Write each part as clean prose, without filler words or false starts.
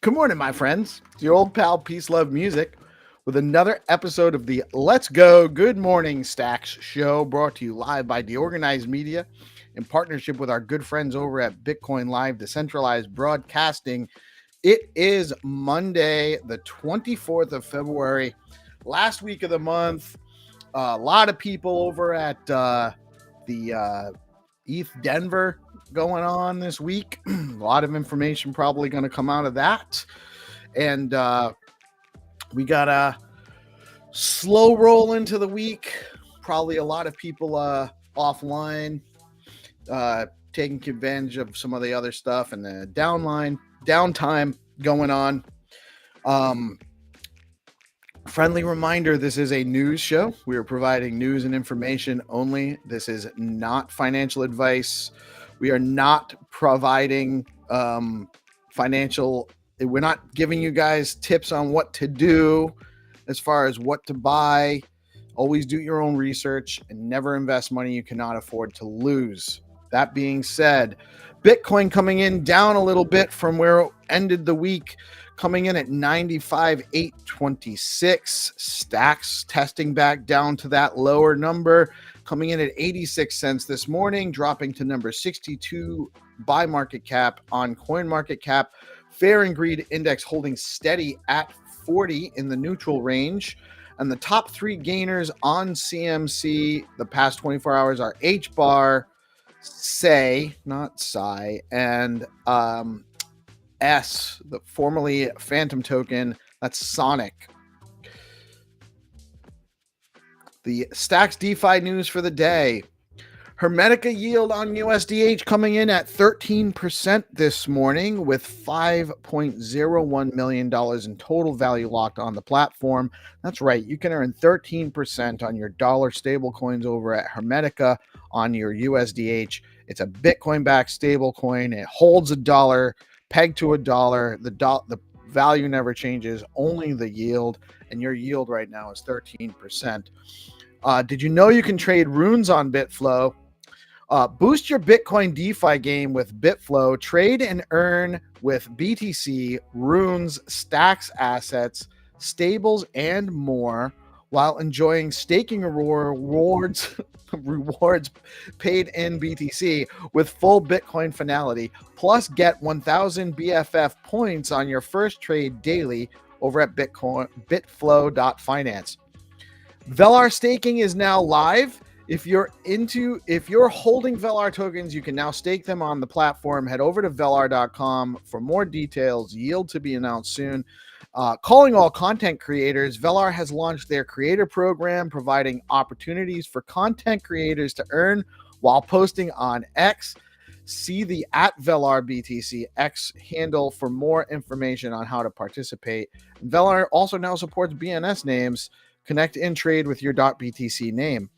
Good morning, my friends. It's your old pal PeaceLoveMusic with another episode of the Let's Go Good Morning Stacks show, brought to you live by DeOrganized Media in partnership with our good friends over at BitcoinLive, Decentralized Broadcasting. It is Monday, the 24th of February, last week of the month. A lot of people over at the ETH Denver going on this week. A lot of information probably going to come out of that. And we got a slow roll into the week. Probably a lot of people offline, taking advantage of some of the other stuff and the downtime going on. Friendly reminder, this is a news show. We are providing news and information only. This is not financial advice. We are not providing financial. We're not giving you guys tips on what to do as far as what to buy. Always do your own research and never invest money you cannot afford to lose. That being said, Bitcoin coming in down a little bit from where it ended the week, coming in at 95,826. Stacks testing back down to that lower number, coming in at 86 cents this morning, dropping to number 62 by market cap on CoinMarketCap. Fair and Greed Index holding steady at 40 in the neutral range. And the top three gainers on CMC the past 24 hours are HBAR, Say, not Psy, and S, the formerly Phantom token. That's Sonic. The Stacks DeFi news for the day. Hermetica yield on USDH coming in at 13% this morning, with $5.01 million in total value locked on the platform. That's right. You can earn 13% on your dollar stablecoins over at Hermetica on your USDH. It's a Bitcoin-backed stablecoin. It holds a dollar, pegged to a dollar. The value never changes, only the yield. And your yield right now is 13%. Did you know you can trade runes on Bitflow? Boost your Bitcoin DeFi game with Bitflow. Trade and earn with BTC, runes, stacks assets, stables, and more, while enjoying staking rewards rewards paid in BTC with full Bitcoin finality. Plus, get 1,000 BFF points on your first trade daily over at bitflow.finance. Velar staking is now live. If you're holding Velar tokens, you can now stake them on the platform. Head over to velar.com for more details. Yield to be announced soon. Calling all content creators, Velar has launched their creator program, providing opportunities for content creators to earn while posting on X. See the @VelarBTC X handle for more information on how to participate. Velar also now supports BNS names. Connect and trade with your .btc name.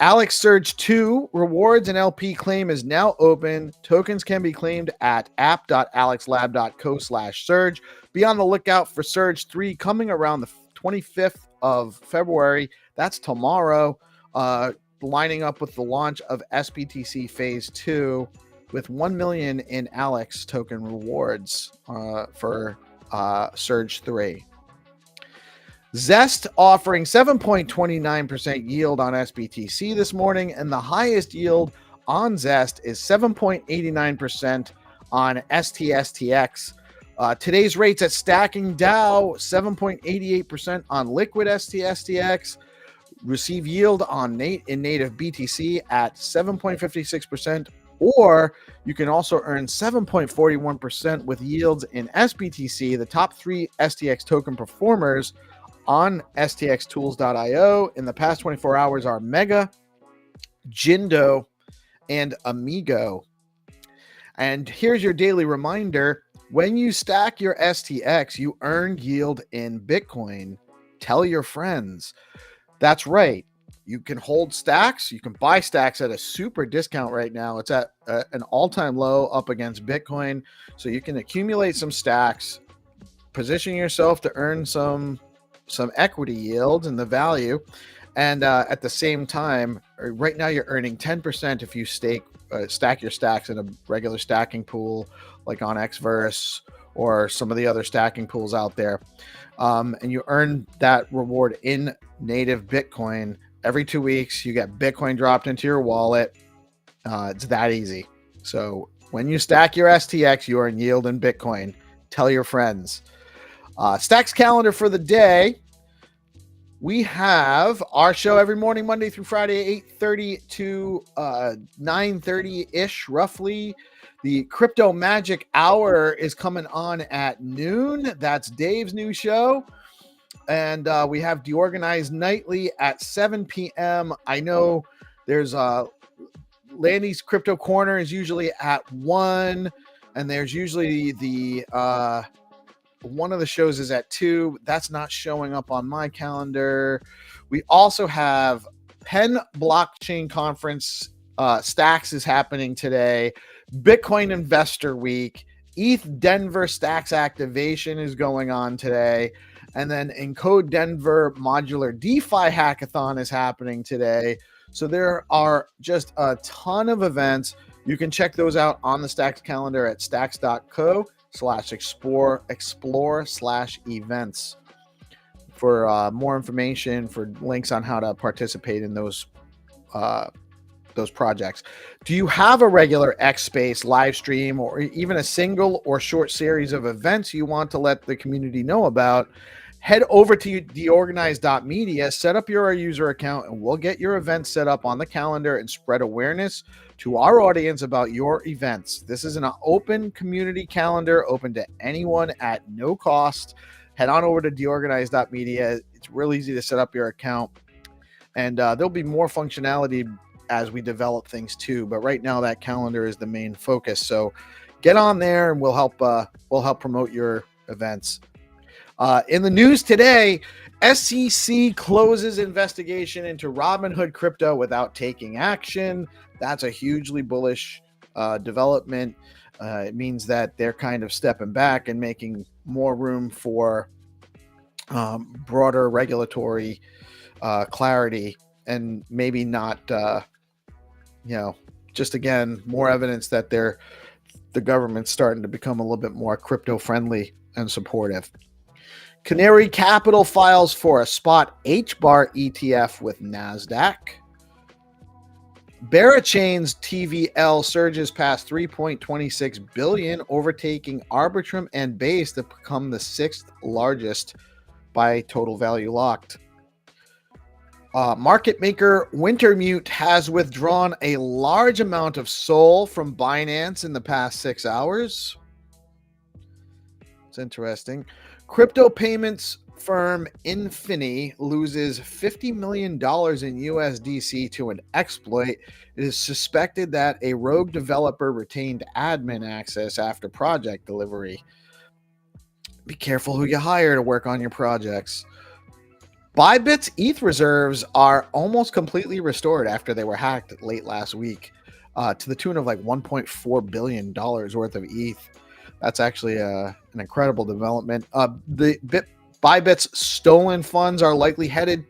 Alex Surge 2 rewards and LP claim is now open. Tokens can be claimed at app.alexlab.co/surge. Be on the lookout for Surge 3 coming around the 25th of February. That's tomorrow, lining up with the launch of SBTC Phase 2 with 1 million in Alex token rewards for Surge 3. Zest offering 7.29% yield on SBTC this morning, and the highest yield on Zest is 7.89% on STSTX. Today's rates at Stacking Dow, 7.88% on Liquid STSTX. Receive yield on in native BTC at 7.56%, or you can also earn 7.41% with yields in SBTC. The top 3 STX token performers on stxtools.io in the past 24 hours are Mega, Jindo, and Amigo. And here's your daily reminder. When you stack your STX, you earn yield in Bitcoin. Tell your friends. That's right. You can hold stacks. You can buy stacks at a super discount right now. It's at an all-time low up against Bitcoin. So you can accumulate some stacks, position yourself to earn some equity yield and the value, and at the same time, right now you're earning 10% if you stack your stacks in a regular stacking pool like on Xverse or some of the other stacking pools out there, and you earn that reward in native Bitcoin. Every 2 weeks you get Bitcoin dropped into your wallet. It's that easy. So when you stack your STX, you earn yield in Bitcoin. Tell your friends. Stacks calendar for the day. We have our show every morning, Monday through Friday, 8:30 to 9:30-ish, roughly. The Crypto Magic Hour is coming on at noon. That's Dave's new show. And we have DeOrganized nightly at 7 p.m. I know there's Landy's Crypto Corner is usually at 1, and there's usually the one of the shows is at 2. That's not showing up on my calendar. We also have Penn Blockchain Conference. Stacks is happening today. Bitcoin Investor Week. ETH Denver Stacks activation is going on today. And then Encode Denver Modular DeFi Hackathon is happening today. So there are just a ton of events. You can check those out on the Stacks calendar at stacks.co/explore/events for more information, for links on how to participate in those projects. Do you have a regular X Space live stream or even a single or short series of events you want to let the community know about? Head over to DeOrganized.media, set up your user account, and we'll get your event set up on the calendar and spread awareness to our audience about your events. This is an open community calendar, open to anyone at no cost. Head on over to DeOrganized.media. It's real easy to set up your account, and there'll be more functionality as we develop things too. But right now, that calendar is the main focus. So get on there, and we'll help promote your events. In the news today, SEC closes investigation into Robinhood crypto without taking action. That's a hugely bullish development. It means that they're kind of stepping back and making more room for broader regulatory clarity, and maybe not, just again, more evidence that the government's starting to become a little bit more crypto friendly and supportive. Canary Capital files for a spot H-bar ETF with NASDAQ. Barachain's TVL surges past 3.26 billion, overtaking Arbitrum and Base to become the sixth largest by total value locked. Market maker Wintermute has withdrawn a large amount of SOL from Binance in the past 6 hours. It's interesting. Crypto payments firm Infini loses $50 million in USDC to an exploit. It is suspected that a rogue developer retained admin access after project delivery. Be careful who you hire to work on your projects. Bybit's ETH reserves are almost completely restored after they were hacked late last week, to the tune of like $1.4 billion worth of ETH. That's actually an incredible development. Bybit's stolen funds are likely headed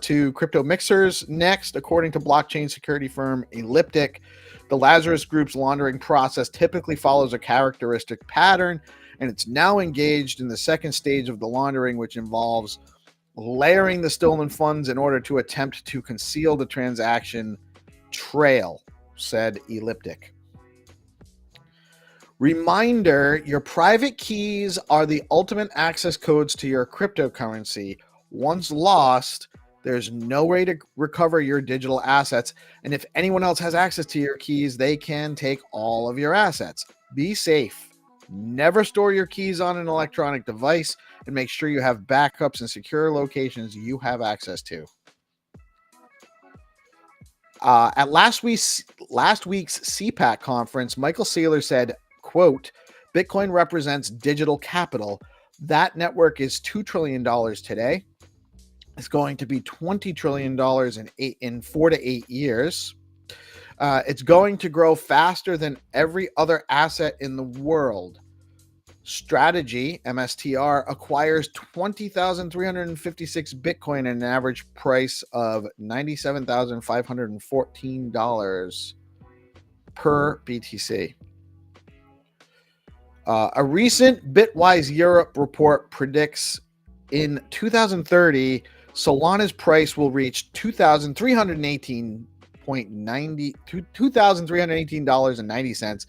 to crypto mixers next, according to blockchain security firm Elliptic. The Lazarus Group's laundering process typically follows a characteristic pattern, and it's now engaged in the second stage of the laundering, which involves layering the stolen funds in order to attempt to conceal the transaction trail, said Elliptic. Reminder, your private keys are the ultimate access codes to your cryptocurrency. Once lost, there's no way to recover your digital assets. And if anyone else has access to your keys, they can take all of your assets. Be safe. Never store your keys on an electronic device, and make sure you have backups in secure locations you have access to. At last week's CPAC conference, Michael Saylor said, quote, Bitcoin represents digital capital. That network is $2 trillion today. It's going to be $20 trillion in 4 to 8 years. It's going to grow faster than every other asset in the world. Strategy, MSTR, acquires 20,356 Bitcoin at an average price of $97,514 per BTC. A recent Bitwise Europe report predicts in 2030, Solana's price will reach $2,318.90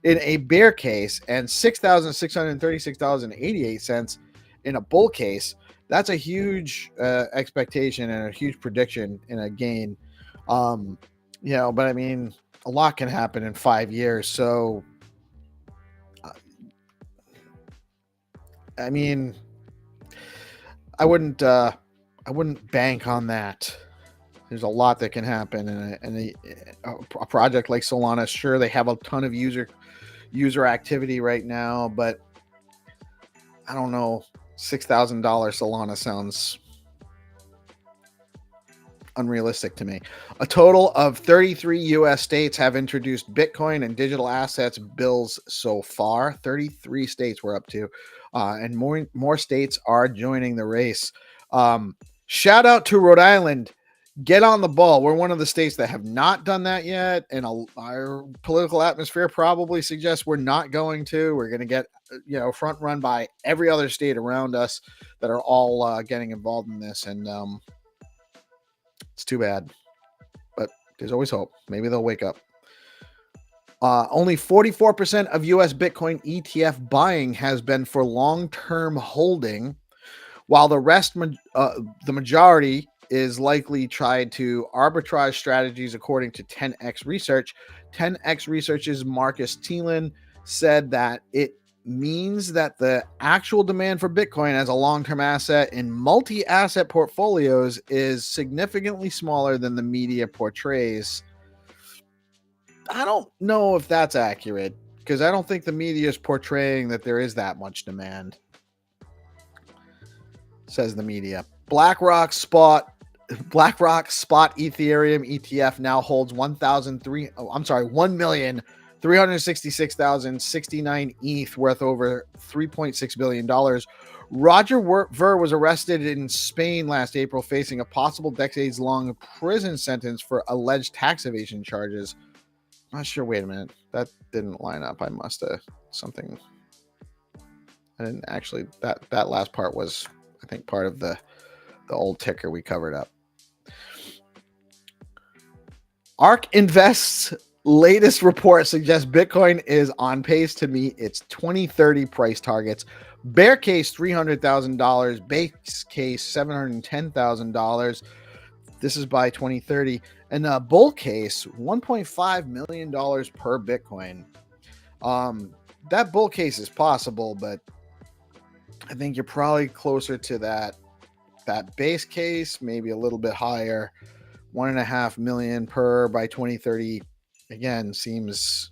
in a bear case and $6,636.88 in a bull case. That's a huge expectation and a huge prediction in a gain. But I mean, a lot can happen in 5 years. So, I mean, I wouldn't bank on that. There's a lot that can happen in a project like Solana. Sure, they have a ton of user activity right now, but I don't know. $6,000 Solana sounds unrealistic to me. A total of 33 U.S. states have introduced Bitcoin and digital assets bills so far. 33 states we're up to, and more states are joining the race. Shout out to Rhode Island. Get on the ball. We're one of the states that have not done that yet, and our political atmosphere probably suggests we're not going to. We're going to get, front run by every other state around us that are all getting involved in this, and it's too bad. But there's always hope. Maybe they'll wake up. Only 44% of U.S. Bitcoin ETF buying has been for long-term holding, while the majority is likely tried to arbitrage strategies, according to 10x Research. 10x Research's Marcus Thielen said that it means that the actual demand for Bitcoin as a long-term asset in multi-asset portfolios is significantly smaller than the media portrays. I don't know if that's accurate, because I don't think the media is portraying that there is that much demand, says the media. BlackRock Spot Ethereum ETF now holds 1,366,069 ETH, worth over $3.6 billion. Roger Ver was arrested in Spain last April, facing a possible decades-long prison sentence for alleged tax evasion charges. I'm not sure. Wait a minute. That didn't line up. I And actually, that last part was, I think, part of the old ticker we covered up. ARK Invest's latest report suggests Bitcoin is on pace to meet its 2030 price targets. Bear case $300,000, base case $710,000. This is by 2030, and bull case $1.5 million per Bitcoin. That bull case is possible, but I think you're probably closer to that base case, maybe a little bit higher. 1.5 million per by 2030. Again, seems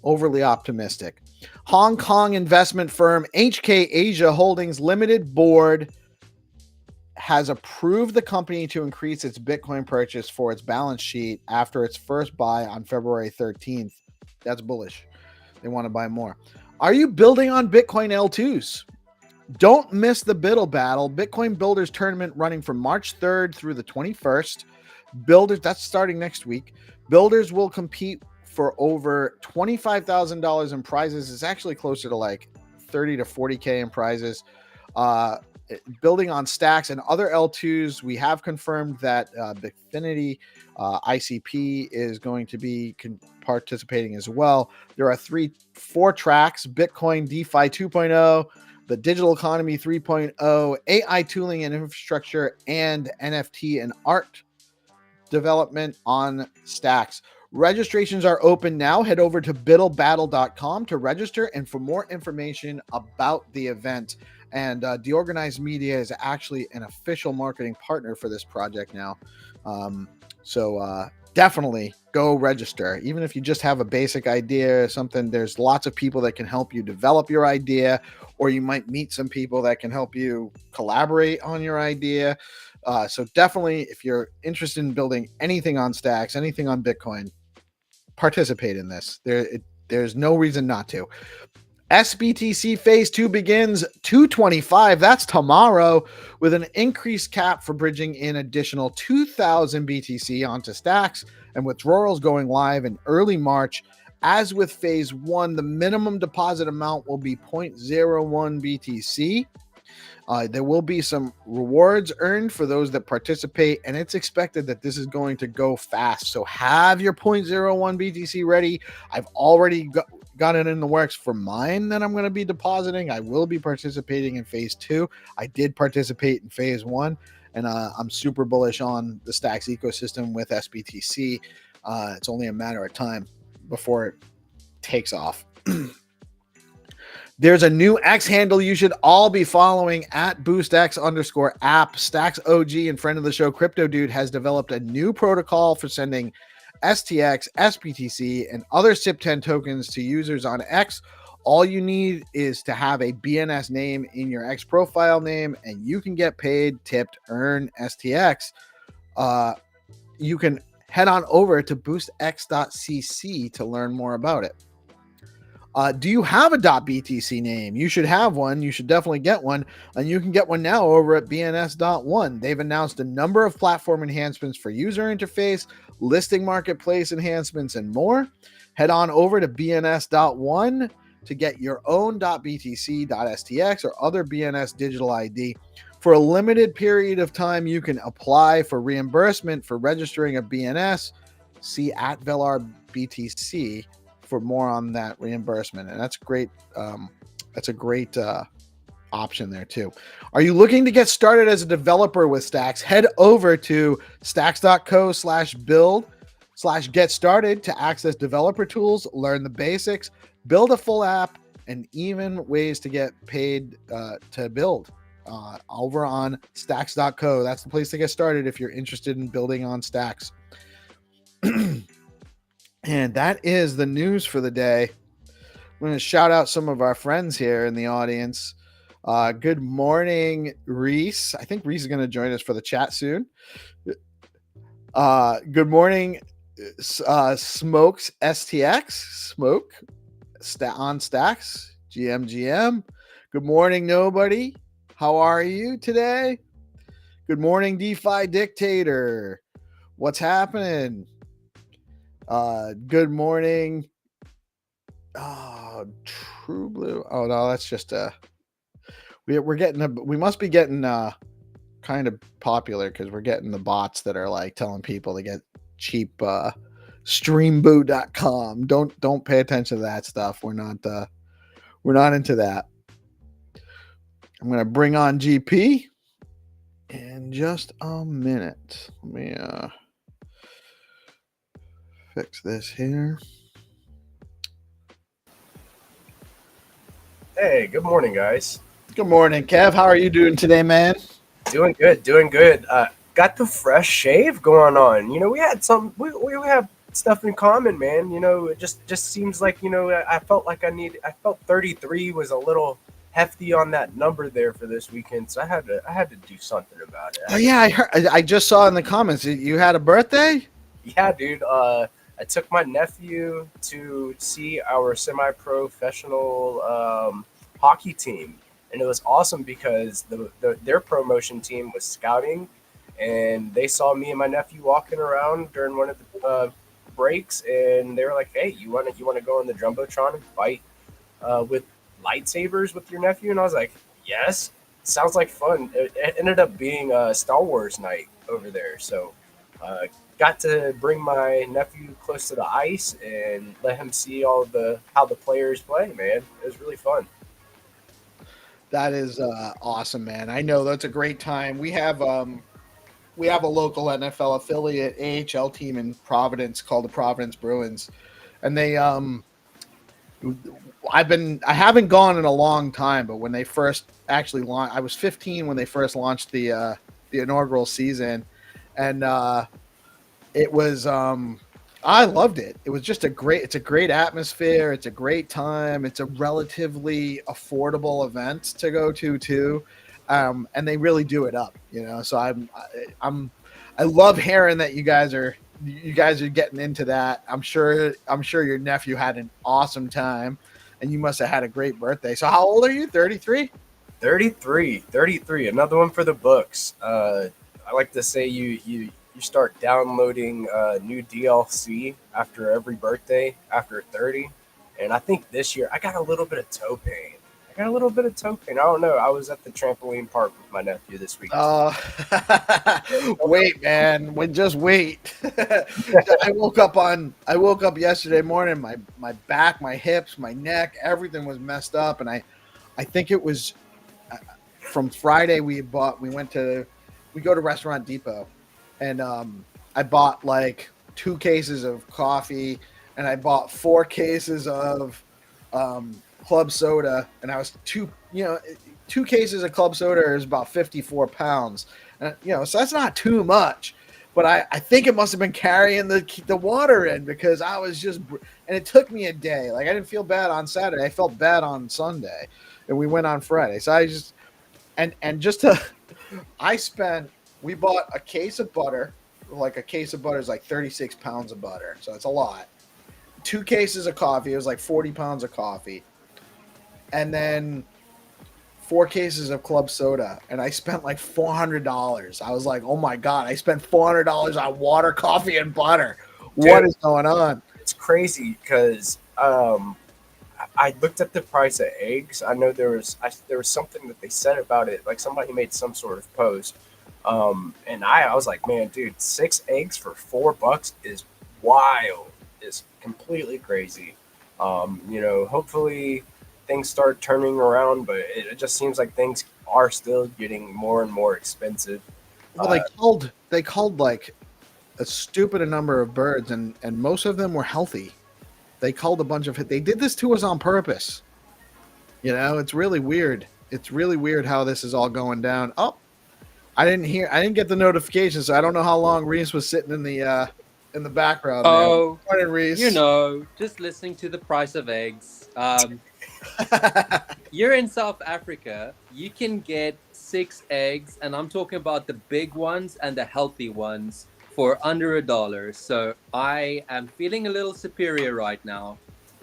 overly optimistic. Hong Kong investment firm HK Asia Holdings Limited board has approved the company to increase its Bitcoin purchase for its balance sheet after its first buy on February 13th. That's bullish. They want to buy more. Are you building on Bitcoin L2s? Don't miss the Biddle Battle, Bitcoin Builders Tournament running from March 3rd through the 21st. Builders, that's starting next week. Builders will compete for over $25,000 in prizes. It's actually closer to like 30 to 40K in prizes. Building on stacks and other L2s, we have confirmed that Bitfinity ICP is going to be participating as well. There are 4 tracks: Bitcoin DeFi 2.0, the digital economy 3.0, AI tooling and infrastructure, and NFT and art development on stacks. Registrations are open now. Head over to biddlebattle.com to register and for more information about the event. And DeOrganized Media is actually an official marketing partner for this project now. So definitely go register. Even if you just have a basic idea or something, there's lots of people that can help you develop your idea, or you might meet some people that can help you collaborate on your idea. So definitely, if you're interested in building anything on stacks, anything on Bitcoin, participate in this. There's no reason not to. SBTC Phase 2 begins 2/25. That's tomorrow, with an increased cap for bridging in additional 2,000 BTC onto stacks, and withdrawals going live in early March. As with Phase 1, the minimum deposit amount will be 0.01 BTC. There will be some rewards earned for those that participate, and it's expected that this is going to go fast. So have your 0.01 BTC ready. I've already got it in the works for mine that I'm going to be depositing. I will be participating in Phase 2. I did participate in Phase 1, and I'm super bullish on the Stacks ecosystem with SBTC. It's only a matter of time before it takes off. There's a new X handle you should all be following at BoostX_app. Stacks OG and friend of the show, Crypto Dude, has developed a new protocol for sending STX, SBTC, and other SIP10 tokens to users on X. All you need is to have a BNS name in your X profile name, and you can get paid, tipped, earn STX. You can head on over to boostx.cc to learn more about it. Do you have a .btc name? You should have one. You should definitely get one. And you can get one now over at bns.one. They've announced a number of platform enhancements for user interface, listing marketplace enhancements, and more. Head on over to bns.one to get your own .btc, .stx, or other BNS digital ID. For a limited period of time, you can apply for reimbursement for registering a BNS. See at Velar BTC for more on that reimbursement, and that's great. That's a great option there too. Are you looking to get started as a developer with Stacks? Head over to stacks.co/build/get started to access developer tools, learn the basics, build a full app, and even ways to get paid to build over on stacks.co. That's the place to get started if you're interested in building on Stacks. And that is the news for the day. I'm going to shout out some of our friends here in the audience. Good morning, Reece. I think Reece is going to join us for the chat soon. Good morning, Smokes STX. Smoke on Stacks. GM. Good morning, nobody. How are you today? Good morning, DeFi Dictator. What's happening? Good morning. Oh, True Blue. Oh no, that's just a We must be getting kind of popular because we're getting the bots that are like telling people to get cheap streamboot.com. Don't pay attention to that stuff. We're not into that. I'm gonna bring on GP in just a minute. Let me fix this here. Hey, good morning, guys. Good morning, Kev. How are you doing today, man? Doing good, doing good. Got the fresh shave going on. We had we have stuff in common, man. It just seems like I felt like I felt 33 was a little hefty on that number there for this weekend, so I had to do something about it. Oh yeah, I heard. I just saw in the comments you had a birthday. Yeah, dude. I took my nephew to see our semi-professional hockey team, and it was awesome because their promotion team was scouting, and they saw me and my nephew walking around during one of the breaks, and they were like, "Hey, you want to go on the jumbotron and fight with lightsabers with your nephew?" And I was like, "Yes, sounds like fun." It ended up being a Star Wars night over there, so. Uh, Got to bring my nephew close to the ice and let him see how the players play. Man, it was really fun. That is awesome, man. I know that's a great time. We have a local NFL affiliate AHL team in Providence called the Providence Bruins, and I haven't gone in a long time, but when they first actually launched, I was 15 when they first launched the inaugural season, and it was I loved it. It was just it's a great atmosphere. It's a great time. It's a relatively affordable event to go to too. And they really do it up, So I love hearing that you guys are getting into that. I'm sure your nephew had an awesome time and you must have had a great birthday. So how old are you? 33? 33, another one for the books. I like to say you start downloading new DLC after every birthday after 30. And I think this year I got a little bit of toe pain. I don't know. I was at the trampoline park with my nephew this week. Wait, man. Just wait. I woke up yesterday morning. My back, my hips, my neck, everything was messed up, and I think it was from Friday. We go to Restaurant Depot, and I bought like 2 cases of coffee, and I bought 4 cases of club soda, and I was 2 cases of club soda is about 54 pounds, and so that's not too much, but I think it must have been carrying the water in because I was and it took me a day. Like I didn't feel bad on Saturday, I felt bad on Sunday, and we went on Friday. So I just and just to I spent we bought a case of butter. Like a case of butter is like 36 pounds of butter, so it's a lot. 2 cases of coffee, it was like 40 pounds of coffee, and then 4 cases of club soda, and I spent like $400. I was like, oh my god, I spent $400 on water, coffee, and butter. What Dude, is going on? it's crazy because I looked at the price of eggs. I know there was something that they said about it. Like somebody made some sort of post, and I was like, man, dude, 6 eggs for $4 is wild. Is completely crazy. Hopefully things start turning around, but it just seems like things are still getting more and more expensive. Well, they called like a stupid number of birds, and most of them were healthy. They called a bunch of They did this to us on purpose. It's really weird. It's really weird how this is all going down. Oh, I didn't get the notification, so I don't know how long Reece was sitting in the background there. Oh, Morning, Reece. just listening to the price of eggs. You're in South Africa. You can get 6 eggs, and I'm talking about the big ones and the healthy ones for under $1. So I am feeling a little superior right now.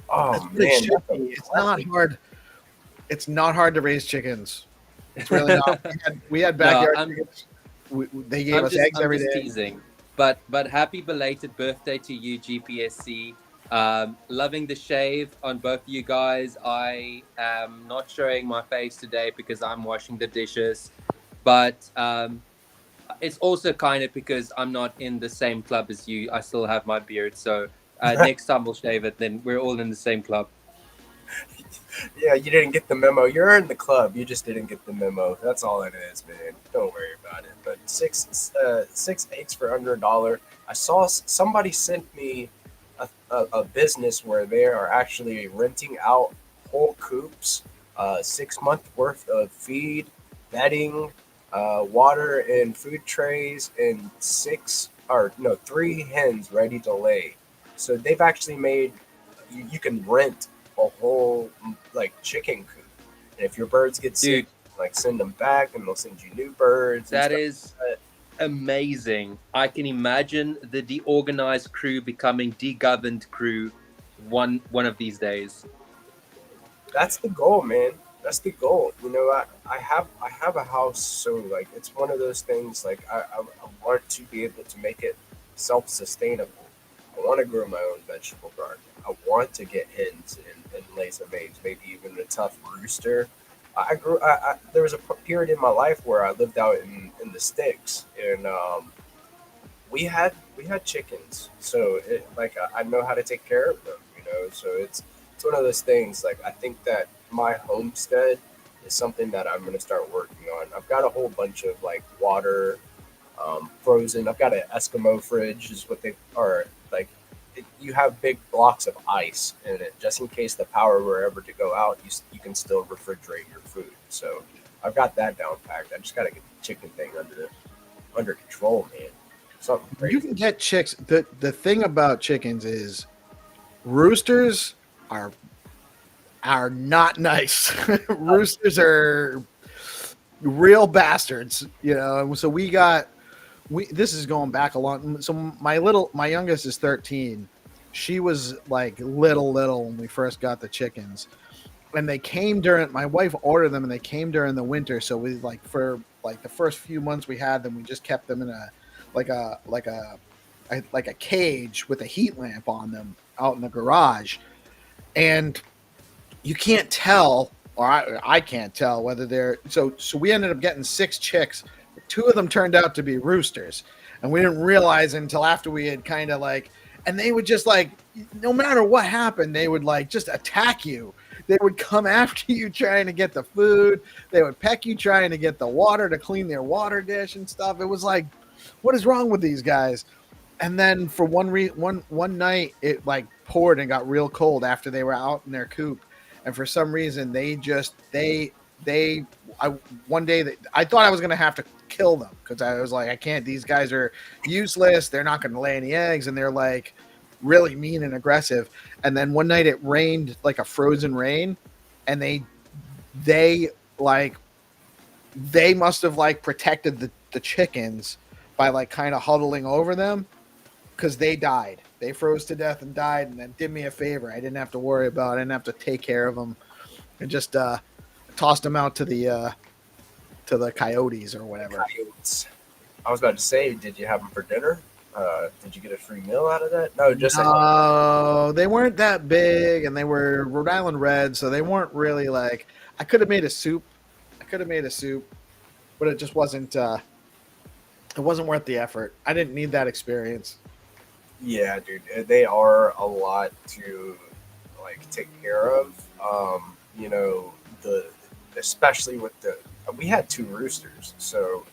Oh That's what it man, should be. It's not hard. It's not hard to raise chickens. It's really not. We had backyard chickens. They gave us eggs every day. Teasing. But happy belated birthday to you, GPSC. Loving the shave on both of you guys. I am not showing my face today because I'm washing the dishes, but it's also kind of because I'm not in the same club as you. I still have my beard, so next time we'll shave it. Then we're all in the same club. Yeah, you didn't get the memo. You're in the club. You just didn't get the memo. That's all it is, man. Don't worry about it. But six eggs for under $1. I saw somebody sent me a business where they are actually renting out whole coops, 6 month worth of feed, bedding, water and food trays, and three hens ready to lay. So they've actually made you can rent a whole like chicken coop, and if your birds get sick, Dude, like send them back, and they'll send you new birds. And that stuff is like amazing. I can imagine the deorganized crew becoming degoverned crew one of these days. That's the goal, man. That's the goal. I have a house, so like it's one of those things. Like I want to be able to make it self-sustainable. I want to grow my own vegetable garden. I want to get hens and lay some eggs, maybe even a tough rooster. There was a period in my life where I lived out in the sticks, and we had chickens, so I know how to take care of them. So it's one of those things. Like I think that my homestead is something that I'm going to start working on. I've got a whole bunch of like water, frozen. I've got an Eskimo fridge, is what they are like. You have big blocks of ice in it, just in case the power were ever to go out. You can still refrigerate your food. So I've got that down packed. I just got to get the chicken thing under control, man. Something crazy. You can get chicks. The thing about chickens is roosters are not nice. Roosters are real bastards, And so this is going back a long. So my youngest is 13. She was like little when we first got the chickens, and they came my wife ordered them, and they came during the winter. So we for the first few months we had them, we just kept them in a cage with a heat lamp on them out in the garage, and you can't tell, or I can't tell whether they're so we ended up getting 6 chicks. 2 of them turned out to be roosters, and we didn't realize until after we had kind of and they would just no matter what happened, they would just attack you. They would come after you trying to get the food. They would peck you trying to get the water to clean their water dish and stuff. It was like, what is wrong with these guys? And then for one night, it poured and got real cold after they were out in their coop, and for some reason one day I thought I was gonna have to kill them, because I was like, I can't. These guys are useless. They're not gonna lay any eggs, and they're really mean and aggressive. And then one night it rained like a frozen rain, and they must have protected the chickens by kind of huddling over them, because they died. They froze to death and died, and then did me a favor. I didn't have to worry about it. I didn't have to take care of them, and just tossed them out to the coyotes or whatever. Coyotes. I was about to say, did you have them for dinner? Did you get a free meal out of that? No, they weren't that big, and they were Rhode Island Red, so they weren't really I could have made a soup. But it just wasn't. It wasn't worth the effort. I didn't need that experience. Yeah, dude, they are a lot to take care of. Especially with we had 2 roosters, so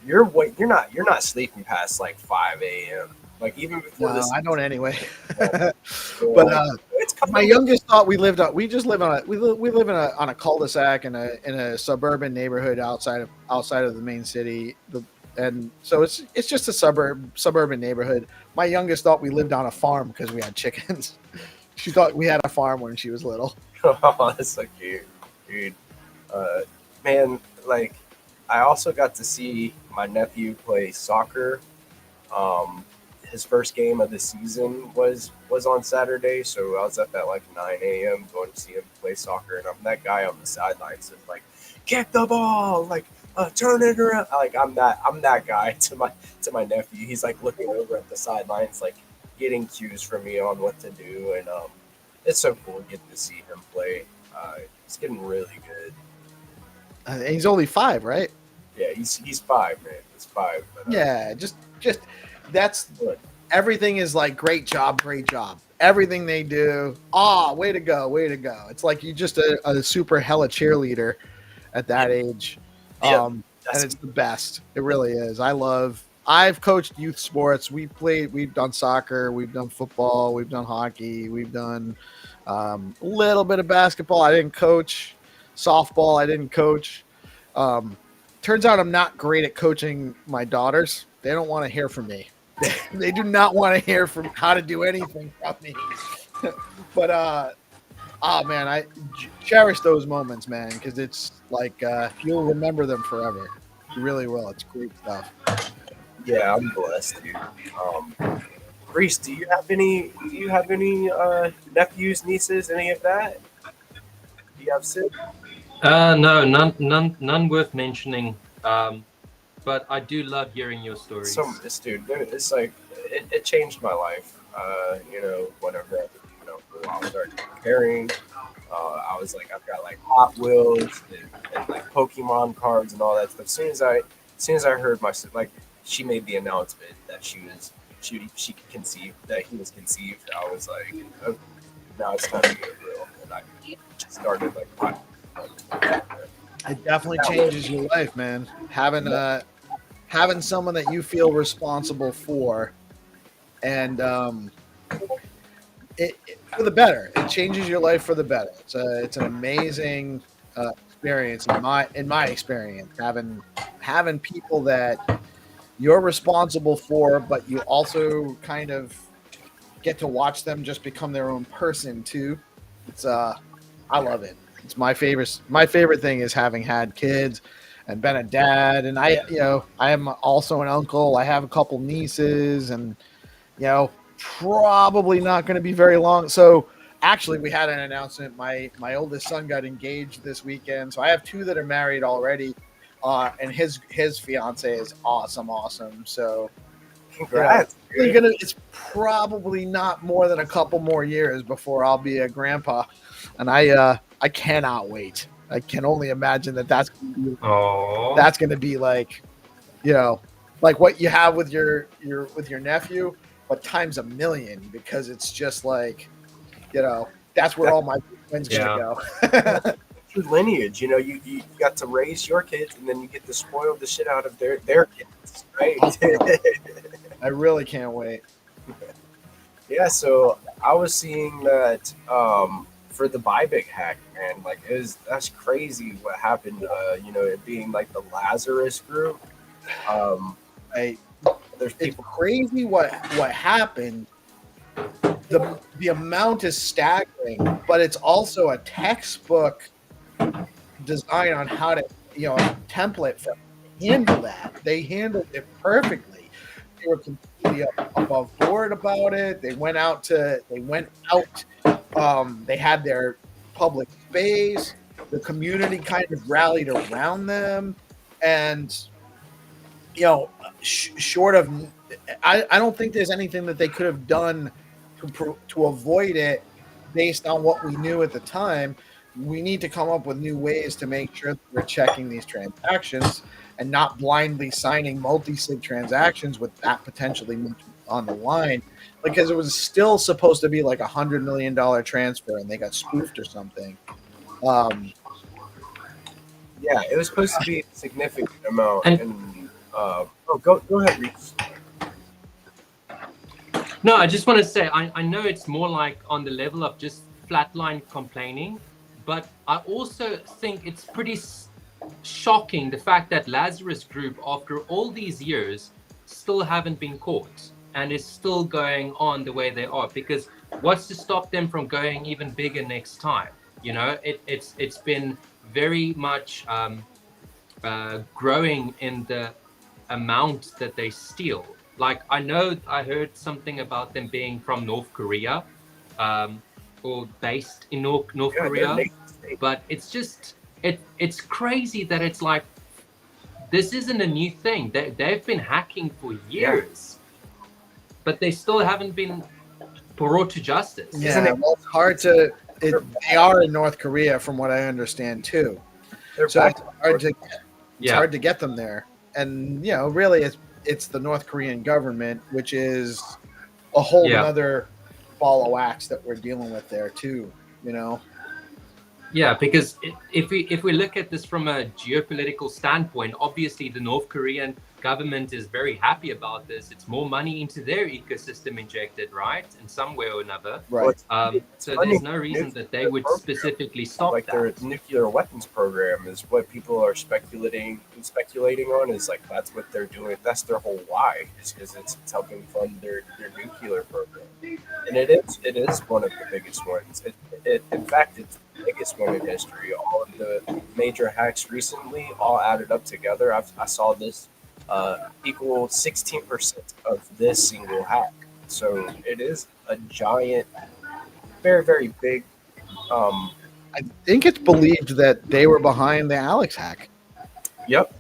you're not sleeping past 5 a.m. Even before No, this. I don't anyway. So, But it's my youngest thought we live on a cul-de-sac in a suburban neighborhood outside of the main city. And so it's just a suburban neighborhood. My youngest thought we lived on a farm because we had chickens. She thought we had a farm when she was little. Oh, that's so cute, dude. Man, I also got to see my nephew play soccer. His first game of the season was on Saturday, so I was up at 9 a.m. going to see him play soccer, and I'm that guy on the sidelines that's kick the ball, turn it around. I'm that guy to my nephew. He's looking over at the sidelines, getting cues from me on what to do, and it's so cool getting to see him play. He's getting really good. And he's only 5, right? Yeah, he's 5, man. He's 5. But, Yeah, just that's but everything is like great job, great job. Everything they do, way to go, way to go. It's like you just a super hella cheerleader at that age. yeah, And that's it's the best. It really is. I've coached youth sports. We've done soccer, we've done football, we've done hockey, we've done a little bit of basketball. I didn't coach softball. I didn't coach. Turns out I'm not great at coaching my daughters. They don't want to hear from me. They do not want to hear from how to do anything from me. But man, I cherish those moments, man, because it's like you'll remember them forever. You really will. It's great stuff. yeah. I'm blessed, dude. Reece, do you have any? Do you have any nephews, nieces, any of that? Do you have siblings? No, none worth mentioning. But I do love hearing your stories. This dude, it's like it changed my life. Whenever I started comparing, I was like, I've got like Hot Wheels and like Pokemon cards and all that stuff. As soon as I heard like she made the announcement that she conceived, that he was conceived, I was like, okay, now it's time to get real, and I just started like. It definitely changes your life, man. Having someone that you feel responsible for, and it for the better. It changes your life for the better. It's an amazing experience in my experience. Having people that you're responsible for, but you also kind of get to watch them just become their own person too. It's I love it. It's my favorite thing is having had kids and been a dad, and I am also an uncle. I have a couple nieces, and probably not going to be very long. So actually, we had an announcement. My oldest son got engaged this weekend, so I have 2 that are married already, and his fiance is awesome. So Congrats! it's probably not more than a couple more years before I'll be a grandpa, and I cannot wait. I can only imagine that's going to be like, like what you have with your nephew, but times a million, because it's just like, that's where all my friends gonna go. Your lineage, you got to raise your kids, and then you get to spoil the shit out of their kids, right? I really can't wait. Yeah, so I was seeing that for the Bybit hack, man, like that's crazy what happened. It being like the Lazarus group. There's people. It's crazy what happened. The amount is staggering, but it's also a textbook design on how to template for handle that. They handled it perfectly. They were completely above board about it. They went out. They had their public space. The community kind of rallied around them, and short of, I don't think there's anything that they could have done to avoid it based on what we knew at the time. We need to come up with new ways to make sure that we're checking these transactions and not blindly signing multi-sig transactions with that potentially on the line, because it was still supposed to be like $100 million transfer and they got spoofed or something. Yeah, it was supposed to be a significant amount. Go ahead, Reece. No, I just want to say, I know it's more like on the level of just flatline complaining, but I also think it's pretty shocking the fact that Lazarus Group, after all these years, still haven't been caught and is still going on the way they are. Because what's to stop them from going even bigger next time? It's been very much growing in the amount that they steal. Like, I heard something about them being from North Korea, or based in North Korea, but it's just it's crazy that it's like, this isn't a new thing. They've been hacking for years. but they still haven't been brought to justice. Yeah, well, it's hard to. They are in North Korea, from what I understand, too. They're So back it's hard to Yeah. hard to get them there. And really, it's the North Korean government, which is a whole Yeah. other ball of wax that we're dealing with there too. Yeah, because if we look at this from a geopolitical standpoint, obviously the North Korean government is very happy about this. It's more money into their ecosystem injected, right, in some way or another. Right. So there's no reason that they would specifically stop like that. their nuclear weapons program is what people are speculating on, is like that's what they're doing. That's their whole why, is because it's helping fund their nuclear program, and it is one of the biggest ones. In fact, it's the biggest one in history. All of the major hacks recently all added up together. I saw this equal 16% of this single hack. So it is a giant, very, very big. I think it's believed that they were behind the Alex hack. Yep.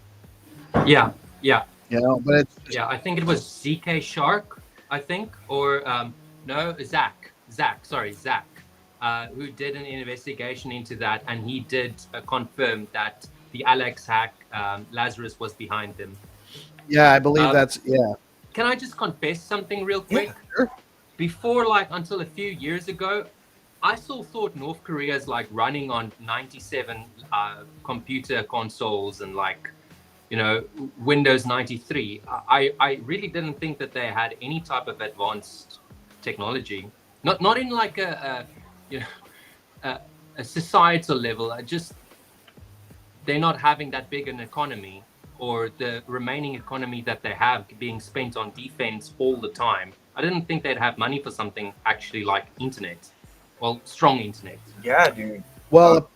Yeah. But it's Yeah, I think it was ZK Shark, I think, or no, Zach, who did an investigation into that, and he did confirm that the Alex hack, Lazarus was behind them. Yeah, I believe that's. Can I just confess something real quick? Yeah, sure. Before, until a few years ago, I still thought North Korea is running on 97 computer consoles and Windows 93. I really didn't think that they had any type of advanced technology. Not in a societal level. They're not having that big an economy, or the remaining economy that they have being spent on defense all the time. I didn't think they'd have money for something actually like internet. Well, strong internet. Yeah, dude. Well,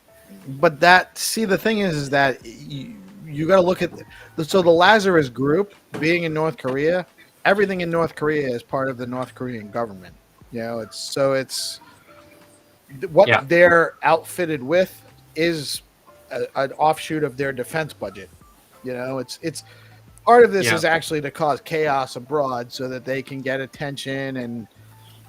but the thing is that you got to look at the Lazarus group being in North Korea. Everything in North Korea is part of the North Korean government. It's what they're outfitted with is an offshoot of their defense budget. It's part of this is actually to cause chaos abroad so that they can get attention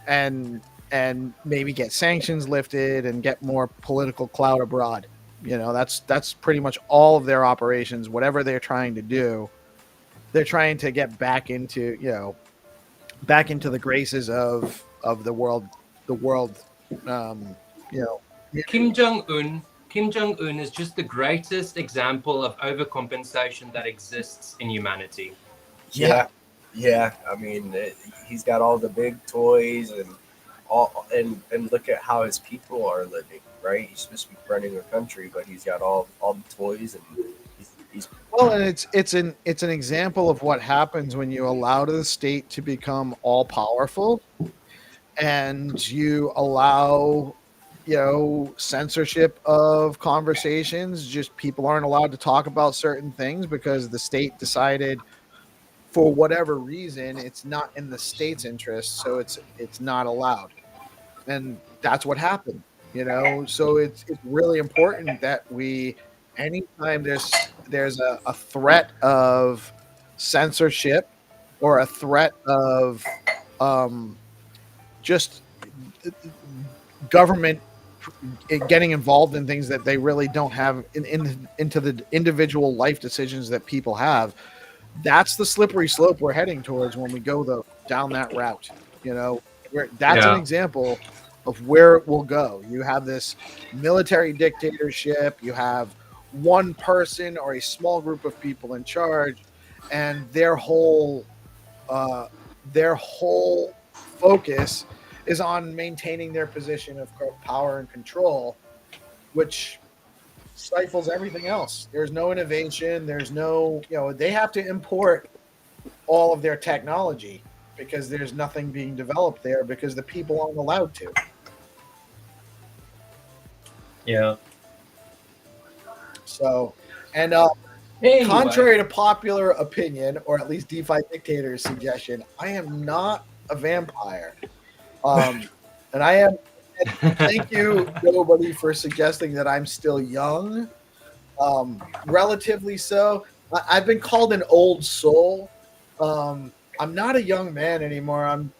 and maybe get sanctions lifted and get more political clout abroad. That's pretty much all of their operations. Whatever they're trying to do, they're trying to get back into the graces of the world. Kim Jong-un is just the greatest example of overcompensation that exists in humanity. Yeah. I mean, he's got all the big toys and look at how his people are living. Right, he's supposed to be running a country, but he's got all the toys, and he's well. And it's an example of what happens when you allow the state to become all powerful, and you allow censorship of conversations. Just people aren't allowed to talk about certain things because the state decided, for whatever reason, it's not in the state's interest, so it's not allowed, and that's what happened. So it's really important that anytime there's a threat of censorship or a threat of just government getting involved in things that they really don't have into the individual life decisions that people have, that's the slippery slope we're heading towards when we go down that route. That's an example of where it will go. You have this military dictatorship, you have one person or a small group of people in charge, and their whole focus is on maintaining their position of power and control, which stifles everything else. There's no innovation. There's no, they have to import all of their technology because there's nothing being developed there because the people aren't allowed to. Yeah. So, and anyway. Contrary to popular opinion, or at least DeFi Dictator's suggestion, I am not a vampire. And I am. And thank you, nobody, for suggesting that I'm still young. Relatively so. I've been called an old soul. I'm not a young man anymore. I'm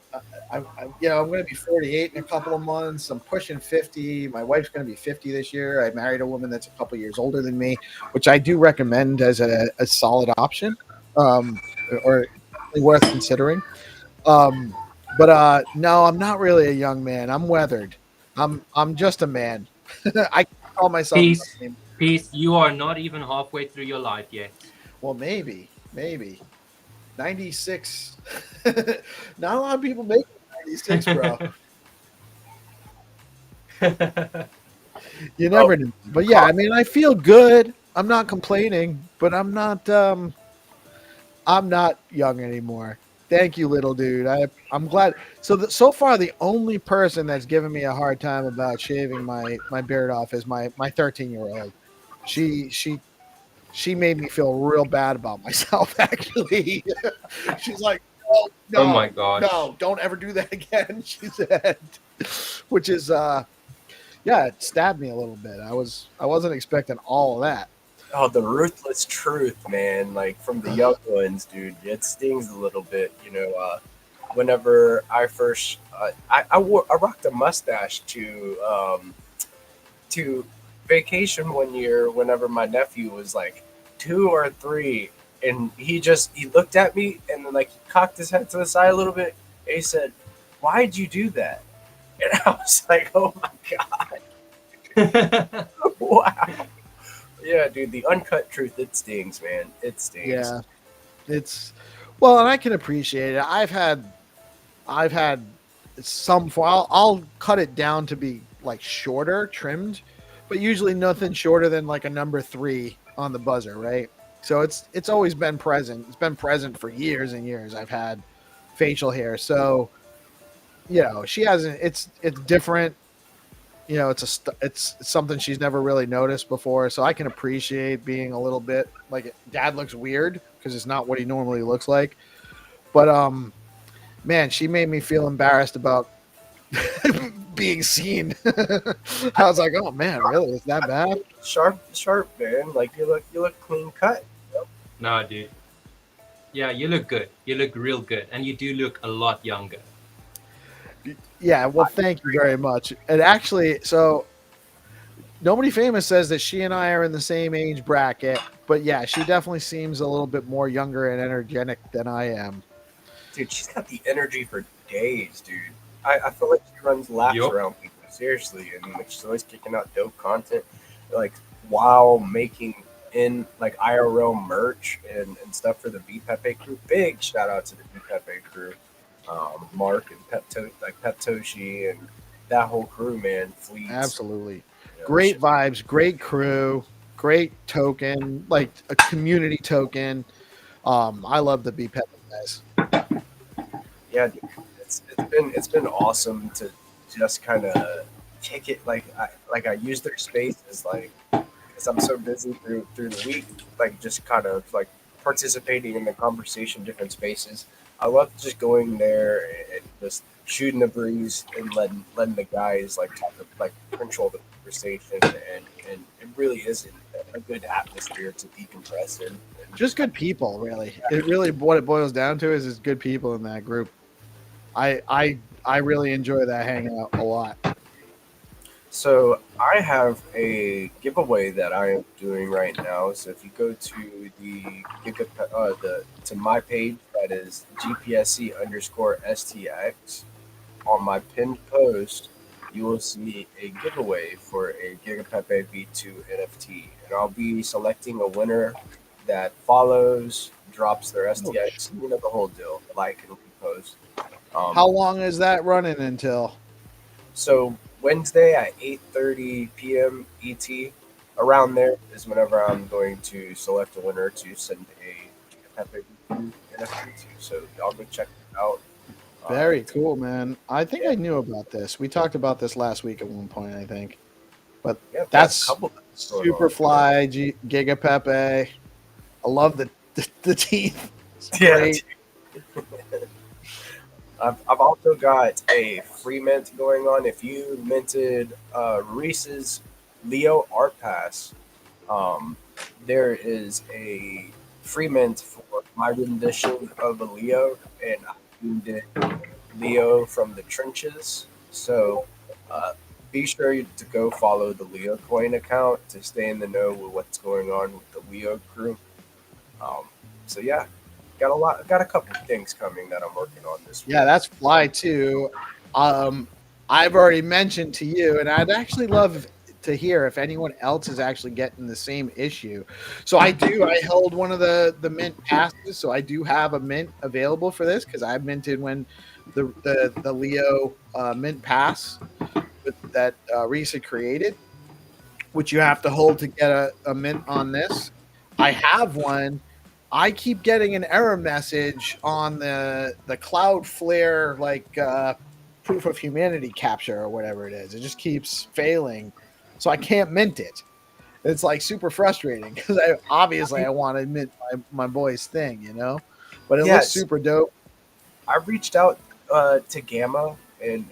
going to be 48 in a couple of months. I'm pushing 50. My wife's going to be 50 this year. I married a woman that's a couple years older than me, which I do recommend as a solid option, or worth considering. Um, but no, I'm not really a young man. I'm weathered. I'm just a man. I call myself a Peace, young man. peace. You are not even halfway through your life yet. Well, maybe 96. Not a lot of people make it 96, bro. You Oh, never know. But yeah, I mean, I feel good. I'm not complaining, but I'm not young anymore. Thank you, little dude. I'm glad. So far, the only person that's given me a hard time about shaving my beard off is my 13-year-old. She made me feel real bad about myself. Actually, she's like, "Oh Oh my no, gosh. no, don't ever do that again." She said, which is yeah, it stabbed me a little bit. I wasn't expecting all of that. oh, the ruthless truth, man. Like from the young ones, dude. It stings a little bit, whenever I first, I rocked a mustache to vacation one year. Whenever my nephew was like 2 or 3, and he looked at me and then like he cocked his head to the side a little bit. And he said, "Why'd you do that?" And I was like, "Oh my god, wow." Yeah, dude, the uncut truth, it stings, man. It stings. Yeah, it's well, and I can appreciate it. I've had some. I'll cut it down to be like shorter, trimmed, but usually nothing shorter than like a number 3 on the buzzer, right? So it's always been present. It's been present for years and years. I've had facial hair, so she hasn't. It's different. It's something she's never really noticed before, so I can appreciate being a little bit like dad looks weird because it's not what he normally looks like. But man, she made me feel embarrassed about being seen. I was like, oh man, really? Is that bad? Sharp, man. Like you look clean cut. No, dude. Yeah, you look good. You look real good. And you do look a lot younger. Yeah, well, thank you very much. And actually, so Nobody Famous says that she and I are in the same age bracket, but yeah, she definitely seems a little bit more younger and energetic than I am. Dude, she's got the energy for days, dude. I feel like she runs laps Yup. around people, seriously, and like she's always kicking out dope content, like while making in like IRL merch and stuff for the B Pepe crew. Big shout out to the B Pepe crew, Mark and Peptoshi and that whole crew, man. Fleets, Absolutely. she- Great vibes, great crew, great token, like a community token. I love the BPEP guys. yeah, dude, it's been awesome to just kind of kick it. I use their spaces like because I'm so busy through the week, like just kind of like participating in the conversation, different spaces. I love just going there and just shooting the breeze and letting the guys like talk, like control the conversation, and it really is a good atmosphere to decompress in. Just good people, really. It really what it boils down to is good people in that group. I really enjoy that hangout a lot. So I have a giveaway that I am doing right now. So if you go to to my page, that is GPSC_STX, on my pinned post, you will see a giveaway for a GigaPepe V2 NFT, and I'll be selecting a winner that follows, drops their STX, the whole deal, like and repost. How long is that running until? So Wednesday at 8:30 p.m. ET, around there is whenever I'm going to select a winner to send a Pepe NFT to. So y'all go check it out. Very cool, man. I think I knew about this. We talked about this last week at one point, I think. But Yeah, that's a couple things going on. Superfly, Giga Pepe. I love the teeth. It's Yeah. great. I've also got a free mint going on. If you minted Reese's Leo Art Pass, there is a free mint for my rendition of a Leo, and I named it Leo from the Trenches. So uh, be sure to go follow the Leo Coin account to stay in the know with what's going on with the Leo crew. Um, so yeah, got a couple of things coming that I'm working on this week. Yeah, that's fly too. I've already mentioned to you, and I'd actually love to hear if anyone else is actually getting the same issue. So I do. I held one of the mint passes, so I do have a mint available for this because I minted when the Leo mint pass that Reece had created, which you have to hold to get a mint on this. I have one. I keep getting an error message on the Cloudflare proof of humanity capture or whatever it is. It just keeps failing, so I can't mint it. It's like super frustrating because I want to mint my boy's thing, but it looks super dope. I reached out to Gamma, and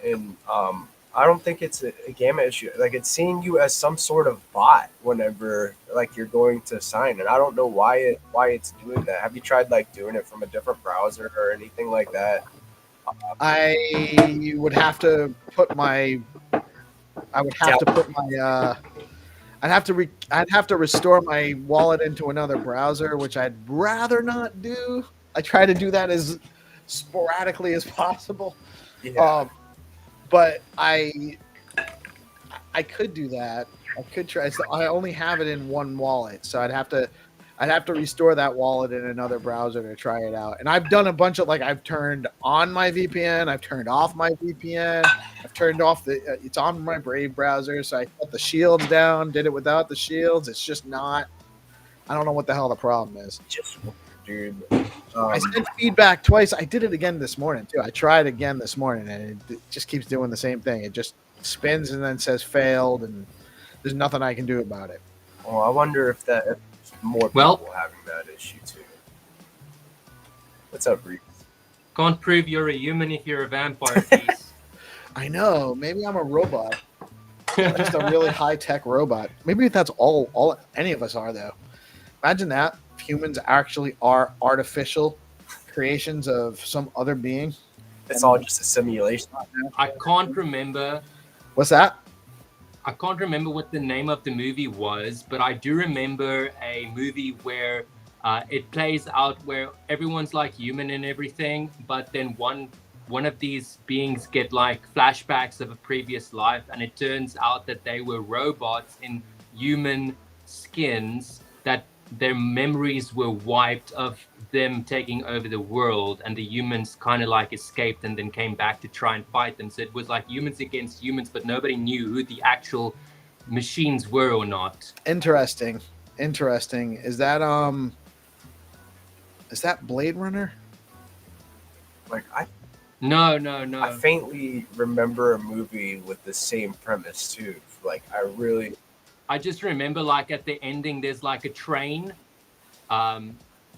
I don't think it's a Gamma issue. Like, it's seeing you as some sort of bot whenever like you're going to sign, and I don't know why it's doing that. Have you tried like doing it from a different browser or anything like that? I would have to put my. I'd have to restore my wallet into another browser, which I'd rather not do. I try to do that as sporadically as possible. Yeah. But I could do that. I could try. So I only have it in one wallet, so I'd have to restore that wallet in another browser to try it out. And I've done a bunch of I've turned on my VPN, I've turned off my VPN, I've turned off it's on my Brave browser, so I put the shields down, did it without the shields. It's just not. I don't know what the hell the problem is. Just dude. I sent feedback twice. I did it again this morning too. I tried again this morning, and it just keeps doing the same thing. It just spins and then says failed, and there's nothing I can do about it. Well, I wonder if more people having that issue too. What's up, Reece? Can't prove you're a human if you're a vampire. Piece. I know. Maybe I'm a robot. I'm just a really high-tech robot. Maybe that's all any of us are, though. Imagine that. If humans actually are artificial creations of some other being. It's all just a simulation. I can't remember. What's that? I can't remember what the name of the movie was, but I do remember a movie where it plays out where everyone's like human and everything, but then one of these beings get like flashbacks of a previous life, and it turns out that they were robots in human skins, that their memories were wiped of them taking over the world, and the humans kind of like escaped and then came back to try and fight them. So it was like humans against humans, but nobody knew who the actual machines were or not. Interesting. Is that Blade Runner? No. I faintly remember a movie with the same premise too. I just remember like at the ending, there's like a train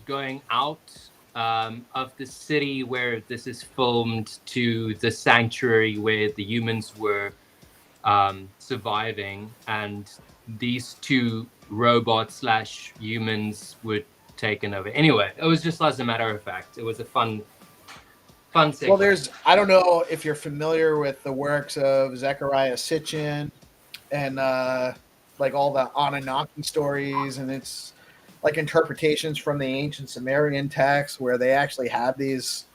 going out of the city where this is filmed to the sanctuary where the humans were surviving, and these two robots / humans were taken over. Anyway, it was just as a matter of fact, it was a fun segment. Well, I don't know if you're familiar with the works of Zecharia Sitchin and like all the Anunnaki stories, and it's like interpretations from the ancient Sumerian texts where they actually have these.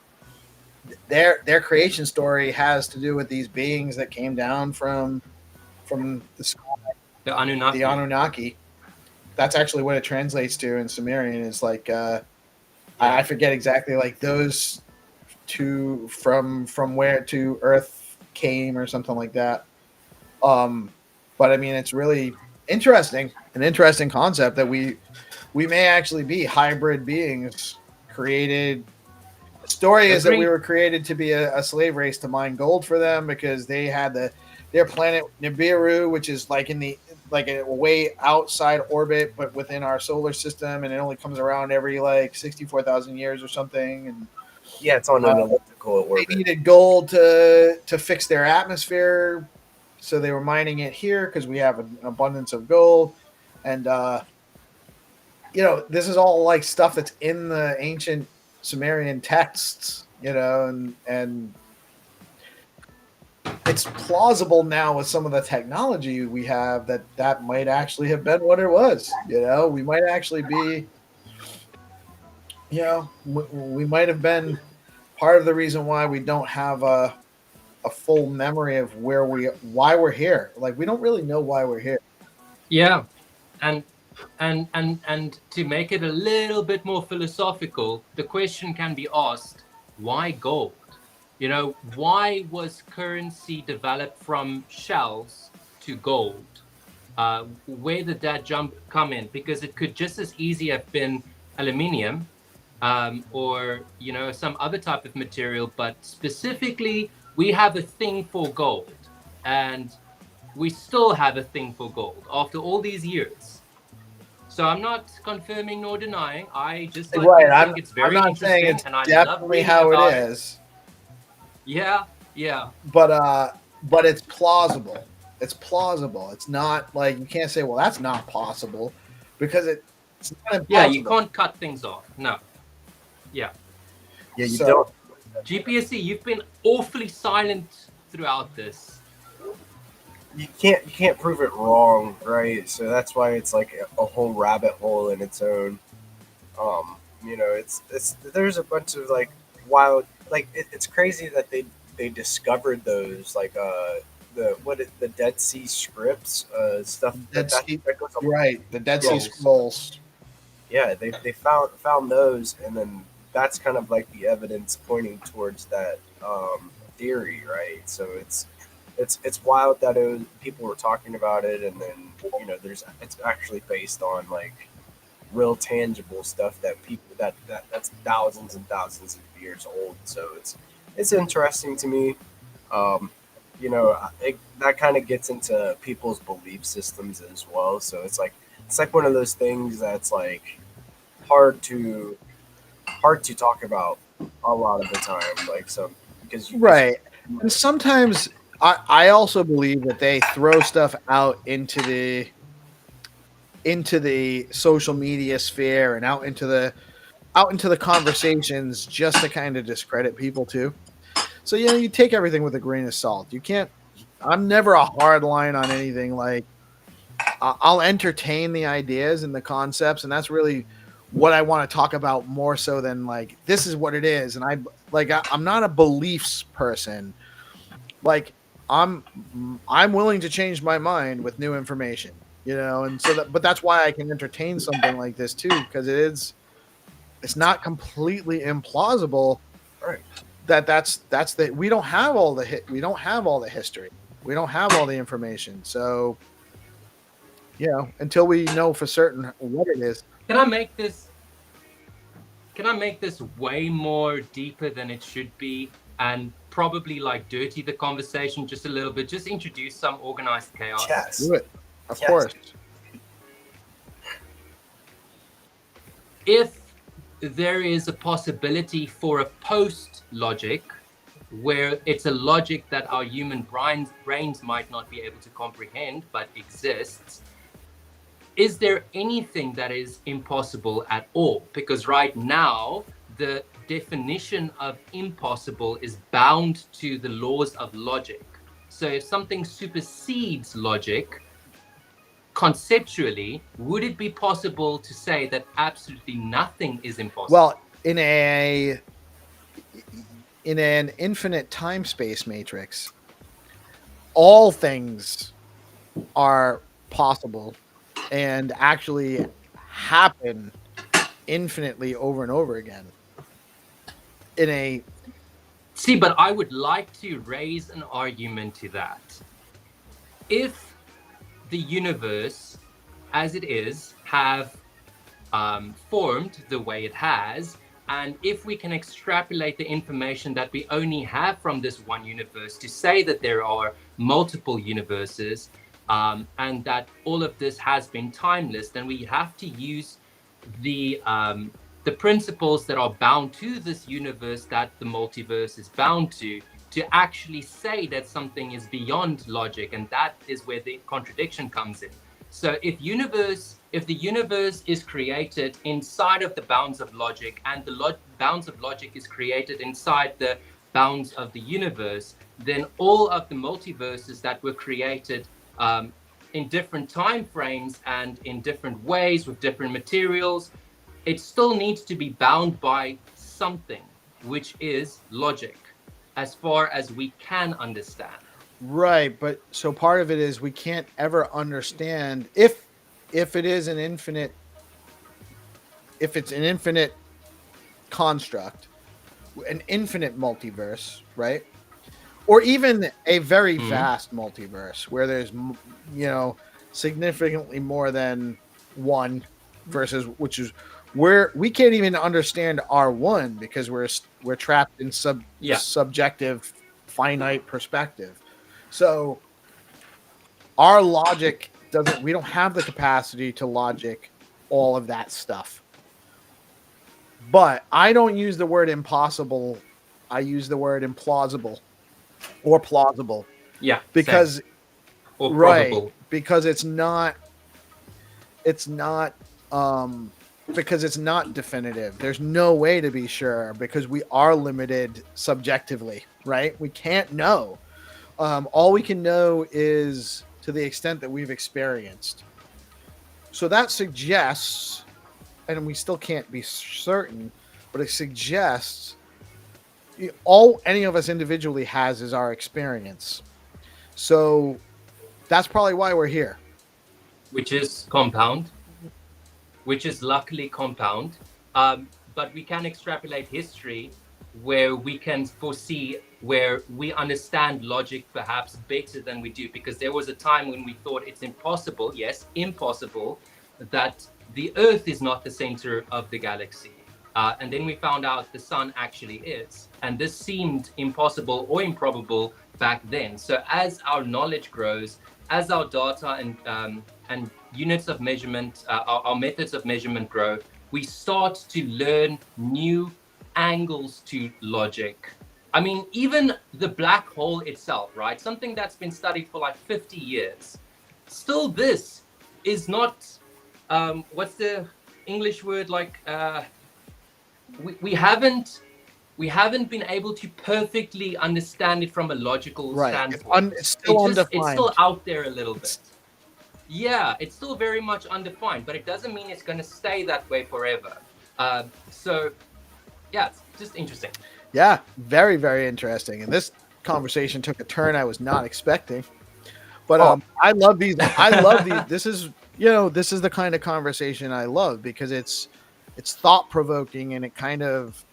Their creation story has to do with these beings that came down from the sky. The Anunnaki. The Anunnaki. That's actually what it translates to in Sumerian. It's like I forget exactly like those two from where to Earth came or something like that. But I mean, it's really interesting, an interesting concept that we may actually be hybrid beings created. The story is that we were created to be a slave race to mine gold for them because they had their planet Nibiru, which is like in the a way outside orbit, but within our solar system, and it only comes around every like 64,000 years or something. And yeah, it's on an elliptical orbit. They needed gold to fix their atmosphere, so they were mining it here because we have an abundance of gold. And this is all like stuff that's in the ancient Sumerian texts, and it's plausible now with some of the technology we have that might actually have been what it was. We might actually be, we might have been part of the reason why we don't have a full memory of why we're here. Like, we don't really know why we're here. Yeah, and to make it a little bit more philosophical, the question can be asked: why gold? Why was currency developed from shells to gold? Where did that jump come in? Because it could just as easy have been aluminium, or some other type of material, but specifically we have a thing for gold, and we still have a thing for gold after all these years. So I'm not confirming nor denying. I just like Right. to think it's I'm very not saying interesting, it's and I love definitely reading how about it it. is, Yeah. but it's plausible. It's plausible. It's not like you can't say, well, that's not possible, because it's not impossible. Yeah, you can't cut things off. No. Yeah. Yeah, you So- don't. GPSC, you've been awfully silent throughout this. You can't prove it wrong, right? So that's why it's like a whole rabbit hole in its own. It's there's a bunch of like wild, like it's crazy that they discovered those, like the Dead Sea Scripts, stuff Dead Sea- that goes on. right, the Dead Sea Scrolls. Scrolls. Yeah, they found those, and then that's kind of like the evidence pointing towards that theory, right? So it's wild that people were talking about it, and then it's actually based on like real tangible stuff that people that's thousands and thousands of years old. So it's interesting to me. That kind of gets into people's belief systems as well. So it's like one of those things that's like hard to talk about a lot of the time. Like, so because Right. And sometimes I also believe that they throw stuff out into the social media sphere and out into the conversations just to kind of discredit people too. So you take everything with a grain of salt. You can't. I'm never a hard line on anything. Like, I'll entertain the ideas and the concepts, and that's really what I want to talk about more so than like this is what it is. And I'm not a beliefs person. Like, I'm willing to change my mind with new information, and but that's why I can entertain something like this too, because it's not completely implausible. Right. That's we don't have all the we don't have all the history. We don't have all the information. So, until we know for certain what it is. Can I make this way more deeper than it should be, and probably like dirty the conversation just a little bit? Just introduce some organized chaos. Yes. Do it. Of Yes. course. If there is a possibility for a post logic where it's a logic that our human brains might not be able to comprehend but exists, is there anything that is impossible at all? Because right now the definition of impossible is bound to the laws of logic. So if something supersedes logic, conceptually, would it be possible to say that absolutely nothing is impossible? Well, in an infinite time-space matrix, all things are possible and actually happen infinitely over and over again. See, but I would like to raise an argument to that. If the universe, as it is, have formed the way it has, and if we can extrapolate the information that we only have from this one universe to say that there are multiple universes, and that all of this has been timeless, then we have to use the principles that are bound to this universe that the multiverse is bound to actually say that something is beyond logic, and that is where the contradiction comes in. So if the universe is created inside of the bounds of logic, and the bounds of logic is created inside the bounds of the universe, then all of the multiverses that were created in different time frames and in different ways with different materials, it still needs to be bound by something, which is logic, as far as we can understand. Right, but so part of it is we can't ever understand if it is an infinite, if it's an infinite construct, an infinite multiverse, right? Or even a very vast multiverse where there's, you know, significantly more than one versus, which is where we can't even understand R1 because we're trapped in subjective finite perspective. So our logic doesn't, we don't have the capacity to logic all of that stuff. But I don't use the word impossible. I use the word implausible or plausible. Yeah, Because or right, probable. because it's not because it's not definitive. There's no way to be sure because we are limited subjectively, right? We can't know. All we can know is to the extent that we've experienced. So that suggests, and we still can't be certain, but it suggests all any of us individually has is our experience. So that's probably why we're here. Which is compound, which is luckily compound. But we can extrapolate history where we can foresee, where we understand logic perhaps better than we do, because there was a time when we thought it's impossible, yes, impossible, that the Earth is not the center of the galaxy. And then we found out the sun actually is. And this seemed impossible or improbable back then. So as our knowledge grows, as our data and units of measurement, our methods of measurement grow, we start to learn new angles to logic. I mean, even the black hole itself, right? Something that's been studied for like 50 years. Still, this is not, what's the English word? Like, we haven't been able to perfectly understand it from a logical standpoint. It's still undefined. It's still out there a little bit. Yeah, it's still very much undefined, but it doesn't mean it's going to stay that way forever. So, yeah, it's just interesting. Yeah, very, very interesting. And this conversation took a turn I was not expecting. But I love these. I love these. This is, this is the kind of conversation I love because it's thought provoking and it kind of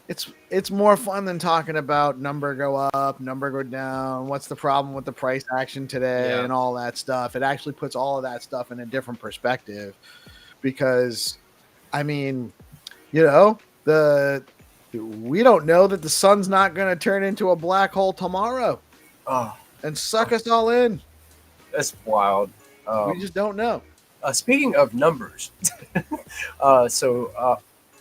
it's more fun than talking about number go up, number go down, what's the problem with the price action today and all that stuff. It actually puts all of that stuff in a different perspective because, I mean, we don't know that the sun's not going to turn into a black hole tomorrow and suck us all in. That's wild. We just don't know. Speaking of numbers,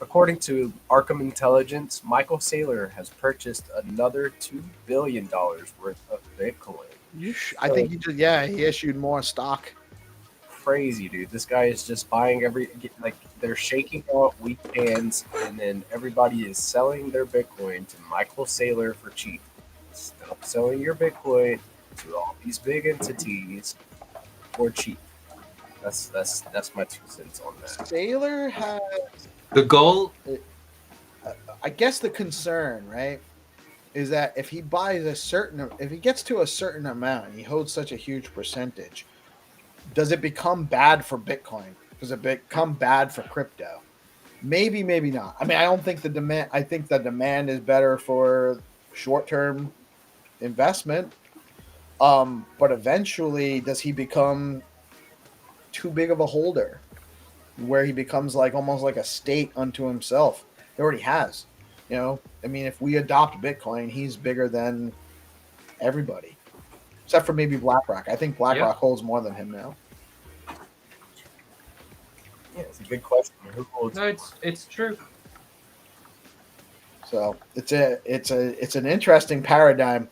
according to Arkham Intelligence, Michael Saylor has purchased another $2 billion worth of Bitcoin. I think he issued more stock. Crazy, dude. This guy is just buying they're shaking out weak hands, and then everybody is selling their Bitcoin to Michael Saylor for cheap. Stop selling your Bitcoin to all these big entities for cheap. That's my 2 cents on that. Saylor has the goal. I guess the concern, right, is that if he gets to a certain amount and he holds such a huge percentage, does it become bad for Bitcoin? Does it become bad for crypto? Maybe, maybe not. I mean, I don't think the demand. I think the demand is better for short-term investment. But eventually, does he become too big of a holder where he becomes almost like a state unto himself? He already has. I mean, if we adopt Bitcoin, he's bigger than everybody, except for maybe BlackRock. I think BlackRock holds more than him now. Yeah, it's a good question. Who holds? No, it's true. So it's an interesting paradigm.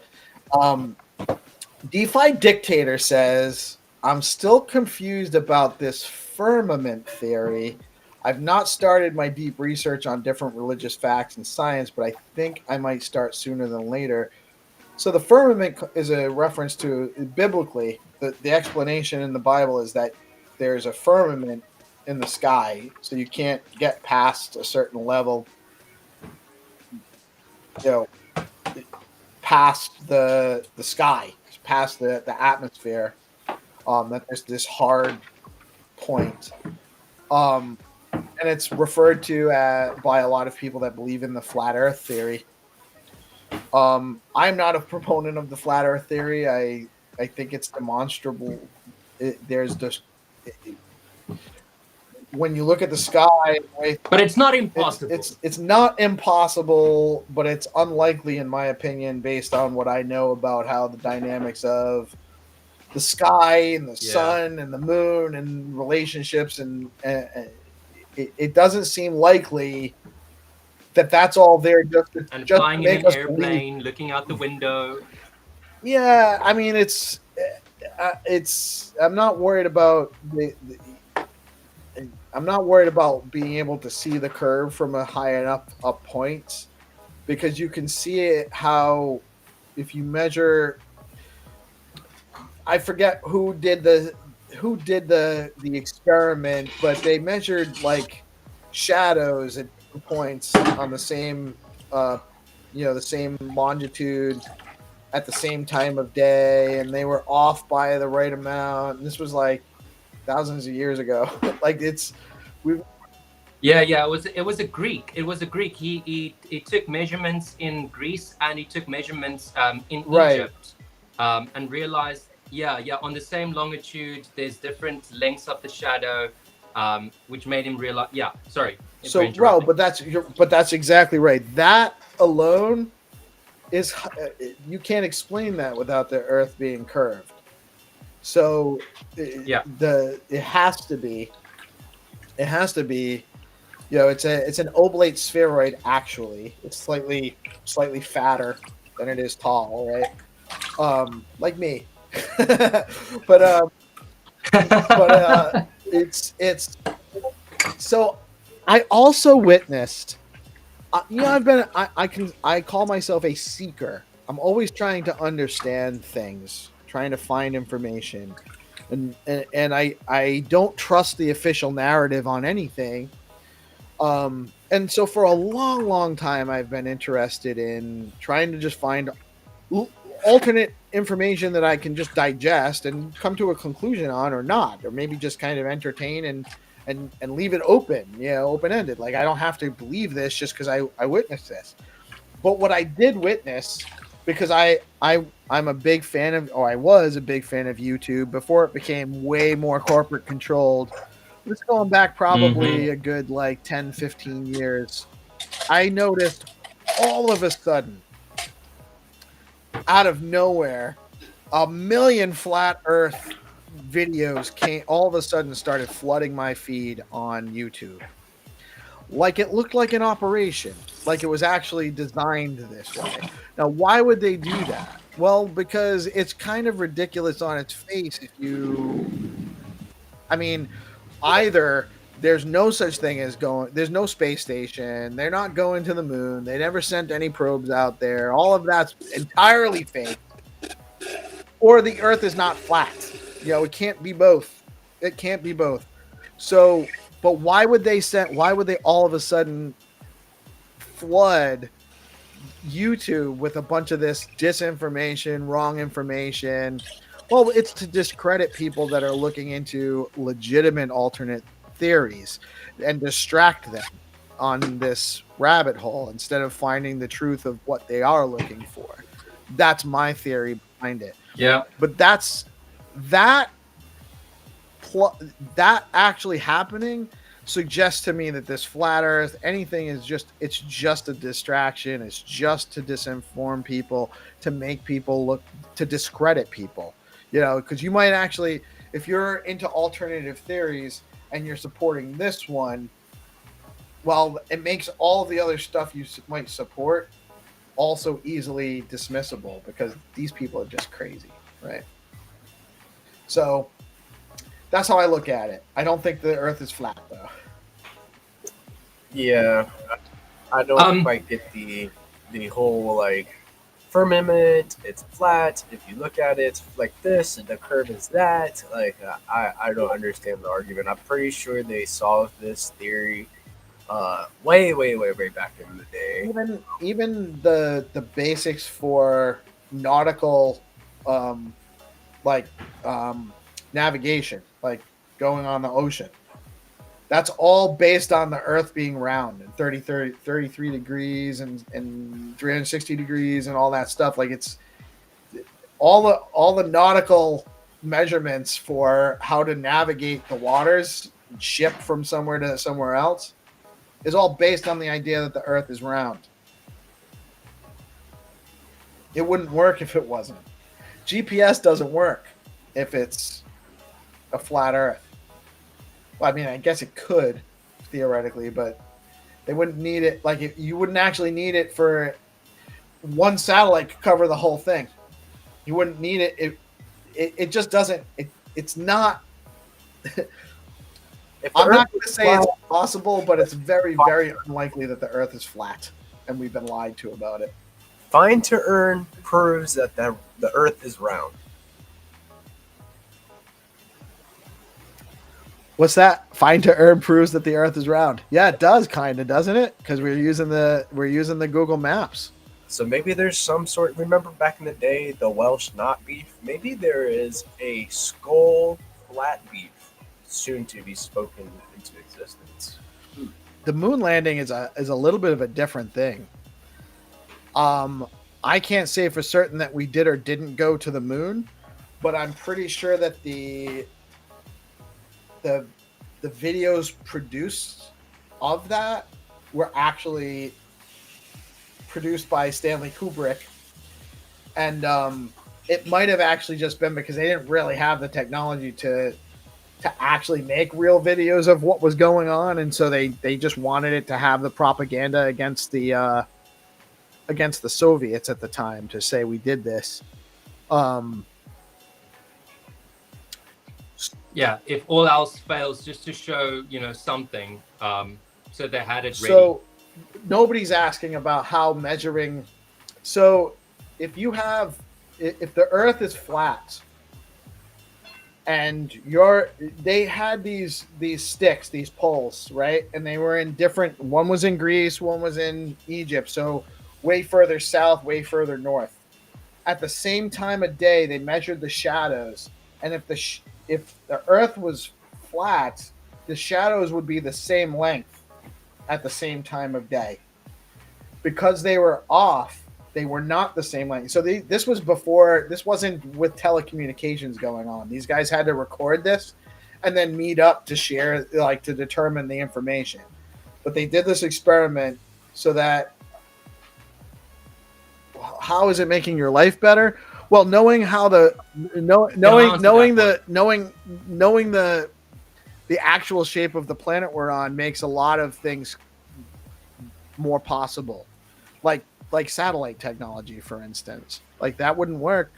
DeFi Dictator says, I'm still confused about this firmament theory. I've not started my deep research on different religious facts and science, but I think I might start sooner than later. So the firmament is a reference to biblically, the explanation in the Bible is that there's a firmament in the sky, so you can't get past a certain level, you know, past the sky, past the atmosphere. That there's this hard point. And it's referred to by a lot of people that believe in the flat Earth theory. I'm not a proponent of the flat Earth theory. I think it's demonstrable. There's just when you look at the sky, But it's not impossible. It's not impossible, but it's unlikely, in my opinion, based on what I know about how the dynamics of the sky and the sun and the moon and relationships and it doesn't seem likely that that's all there just to flying make in an us airplane, believe. looking out the window. Yeah, I mean it's I'm not worried about I'm not worried about being able to see the curve from a high enough up point, because you can see it how if you measure, I forget who did the experiment, but they measured like shadows at points on the same the same longitude at the same time of day, and they were off by the right amount. And this was like thousands of years ago. Like Yeah, it was a Greek. It was a Greek. He took measurements in Greece and he took measurements in Egypt, and realized on the same longitude there's different lengths of the shadow, which made him realize. Yeah, sorry. So, bro, but that's exactly right. That alone is you can't explain that without the Earth being curved. So, it has to be. It has to be. It's an oblate spheroid. Actually, it's slightly fatter than it is tall, right? Like me. but it's so I also witnessed. I call myself a seeker. I'm always trying to understand things, trying to find information, and I don't trust the official narrative on anything. And so for a long time, I've been interested in trying to just find alternate information that I can just digest and come to a conclusion on, or not, or maybe just kind of entertain and leave it open, open-ended. Like I don't have to believe this just because I witnessed this. But what I did witness, because I'm a big fan of, or I was a big fan of YouTube before it became way more corporate controlled. It's going back probably a good like 10, 15 years. I noticed all of a sudden, out of nowhere, 1 million flat Earth videos all of a sudden started flooding my feed on YouTube. Like it looked like an operation, like it was actually designed this way. Now, why would they do that? Well, because it's kind of ridiculous on its face. Either there's no such thing as there's no space station, they're not going to the moon, they never sent any probes out there, all of that's entirely fake, or the Earth is not flat. It can't be both. It can't be both. So, but why would they all of a sudden flood YouTube with a bunch of this disinformation, wrong information? Well, it's to discredit people that are looking into legitimate alternate theories and distract them on this rabbit hole instead of finding the truth of what they are looking for. That's my theory behind it. Yeah. But that actually happening suggests to me that this flat Earth, anything it's just a distraction. It's just to disinform people, to make people to discredit people. Because you might actually, if you're into alternative theories and you're supporting this one, well, it makes all the other stuff you might support also easily dismissible because these people are just crazy, right? So That's how I look at it. I don't think the Earth is flat, though. Yeah, I don't quite get the whole like firmament. It's flat. If you look at it like this, and the curve is that. Like I don't understand the argument. I'm pretty sure they solved this theory way back in the day. Even the basics for nautical, like navigation, like going on the ocean. That's all based on the Earth being round and 33 degrees and 360 degrees and all that stuff. Like it's all the nautical measurements for how to navigate the waters, ship from somewhere to somewhere else, is all based on the idea that the Earth is round. It wouldn't work if it wasn't. GPS doesn't work if it's a flat Earth. Well, I mean, I guess it could theoretically, but they wouldn't need it. Like you wouldn't actually need it for one satellite to cover the whole thing. You wouldn't need it. It just doesn't. It's not. I'm not going to say it's possible, but it's very, very unlikely that the Earth is flat, and we've been lied to about it. Find to earn proves that the Earth is round. What's that? Find to earn proves that the Earth is round. Yeah, it does, kind of, doesn't it? Because we're using the Google Maps. So maybe there's some sort. Remember back in the day, the Welsh knot beef. Maybe there is a skull flat beef soon to be spoken into existence. The moon landing is a little bit of a different thing. I can't say for certain that we did or didn't go to the moon, but I'm pretty sure that the videos produced of that were actually produced by Stanley Kubrick, and it might have actually just been because they didn't really have the technology to actually make real videos of what was going on, and so they just wanted it to have the propaganda against the Soviets at the time to say we did this. Yeah, if all else fails, just to show, something, so they had it ready. So nobody's asking about how measuring. So if the Earth is flat and they had these sticks, these poles, right? And they were in different, one was in Greece, one was in Egypt. So way further south, way further north. At the same time of day, they measured the shadows. And if the Earth was flat, the shadows would be the same length at the same time of day. Because they were off, they were not the same length. So this wasn't with telecommunications going on. These guys had to record this and then meet up to share, like to determine the information. But they did this experiment so that, how is it making your life better? Well, knowing how knowing the actual shape of the planet we're on makes a lot of things more possible, like satellite technology, for instance. Like that wouldn't work.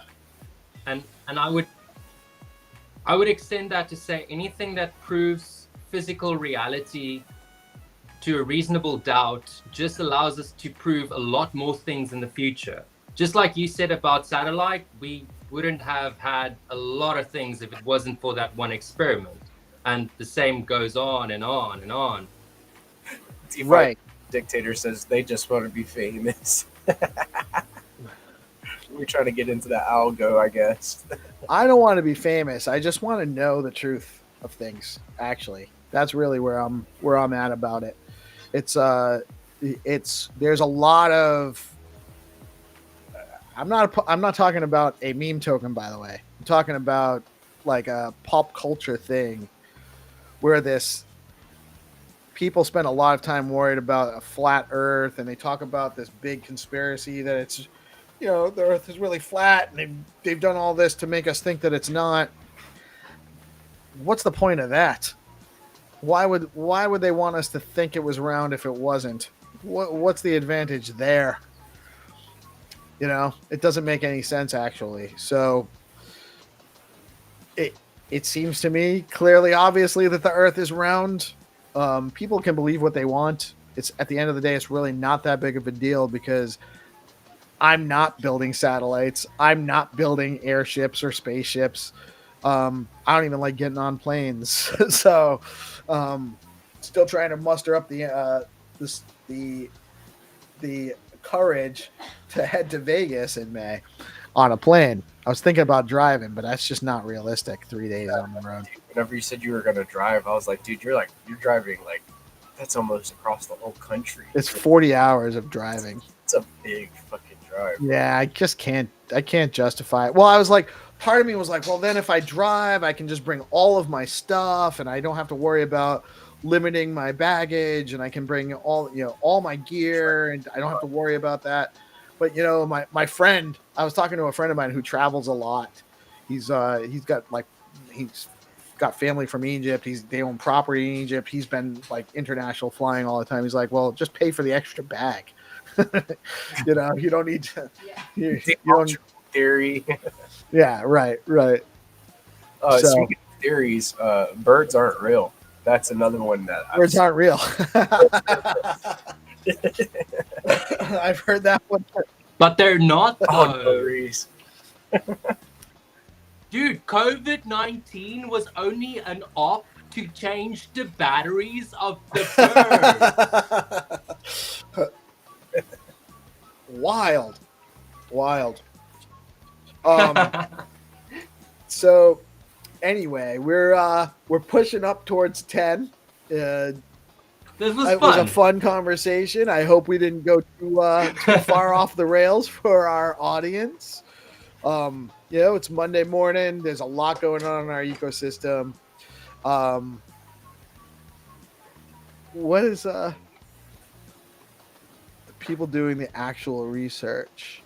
And I would extend that to say anything that proves physical reality to a reasonable doubt just allows us to prove a lot more things in the future. Just like you said about satellite, we wouldn't have had a lot of things if it wasn't for that one experiment. And the same goes on and on and on. Right. Dictator says they just want to be famous. We're trying to get into the algo, I guess. I don't want to be famous. I just want to know the truth of things. Actually, that's really where I'm at about it. There's a lot of. I'm not talking about a meme token, by the way. I'm talking about like a pop culture thing where people spend a lot of time worried about a flat Earth, and they talk about this big conspiracy that it's, the Earth is really flat, and they've done all this to make us think that it's not. What's the point of that? Why would they want us to think it was round if it wasn't? What's the advantage there? It doesn't make any sense, actually. So it seems to me clearly, obviously, that the Earth is round. People can believe what they want. It's at the end of the day, it's really not that big of a deal because I'm not building satellites. I'm not building airships or spaceships. I don't even like getting on planes. So, still trying to muster up this, the courage to head to Vegas in May on a plane. I was thinking about driving, but that's just not realistic. 3 days on the road. Whenever you said you were gonna drive, I was like, dude, you're driving like that's almost across the whole country. It's 40 hours of driving. It's a big fucking drive. Yeah, I just can't. I can't justify it. Well, I was like, part of me was like, well, then if I drive, I can just bring all of my stuff, and I don't have to worry about limiting my baggage, and I can bring all my gear, and I don't have to worry about that. But my friend, I was talking to a friend of mine who travels a lot. He's got family from Egypt. They own property in Egypt. He's been like international flying all the time. He's like, well, just pay for the extra bag. You don't need to. You don't, theory. yeah, right. So, speaking of theories, birds aren't real. That's another one that birds aren't real. I've heard that one. But they're not though. Reece. Dude, COVID-19 was only an op to change the batteries of the bird. Wild. So anyway, we're pushing up towards 10. This was it fun. was a fun conversation. I hope we didn't go too far off the rails for our audience. It's Monday morning. There's a lot going on in our ecosystem. What is the people doing the actual research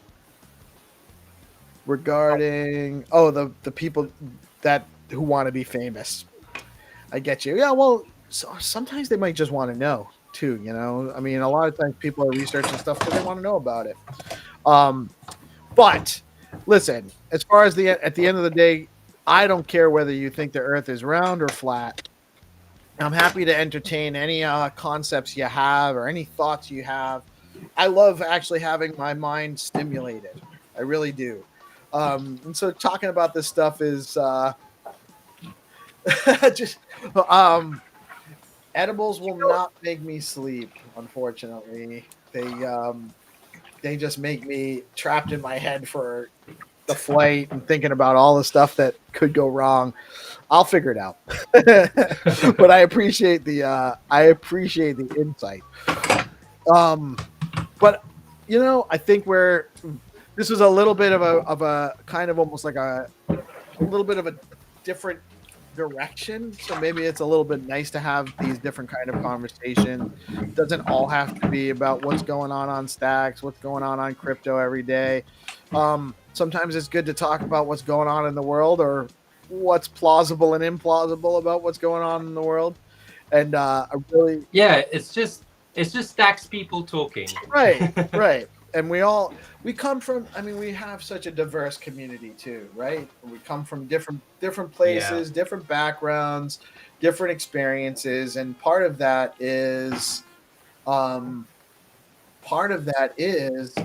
regarding the people who want to be famous? I get you. Yeah, well, so sometimes they might just want to know too, I mean, a lot of times people are researching stuff because they want to know about it. But listen, as far as at the end of the day, I don't care whether you think the Earth is round or flat. I'm happy to entertain any concepts you have or any thoughts you have. I love actually having my mind stimulated. I really do. And so talking about this stuff is just edibles will not make me sleep, unfortunately. They just make me trapped in my head for the flight and thinking about all the stuff that could go wrong. I'll figure it out. But I appreciate the insight. But I think this was a little bit of a kind of almost like a little bit of a different direction. So maybe it's a little bit nice to have these different kind of conversations. It doesn't all have to be about what's going on stacks, what's going on crypto every day. Sometimes it's good to talk about what's going on in the world or what's plausible and implausible about what's going on in the world. And it's just stacks people talking. Right. And we come from, we have such a diverse community too, right? We come from different places, different backgrounds, different experiences. And part of that is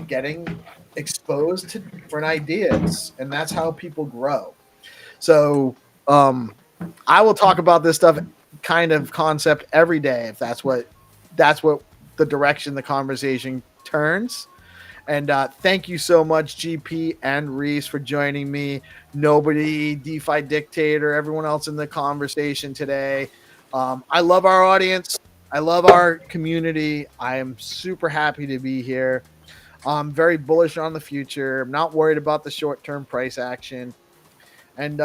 getting exposed to different ideas. And that's how people grow. So I will talk about this stuff kind of concept every day if that's what the direction the conversation turns. And thank you so much, GP and Reece, for joining me. Nobody, DeFi Dictator, everyone else in the conversation today. I love our audience. I love our community. I am super happy to be here. I'm very bullish on the future. I'm not worried about the short-term price action. And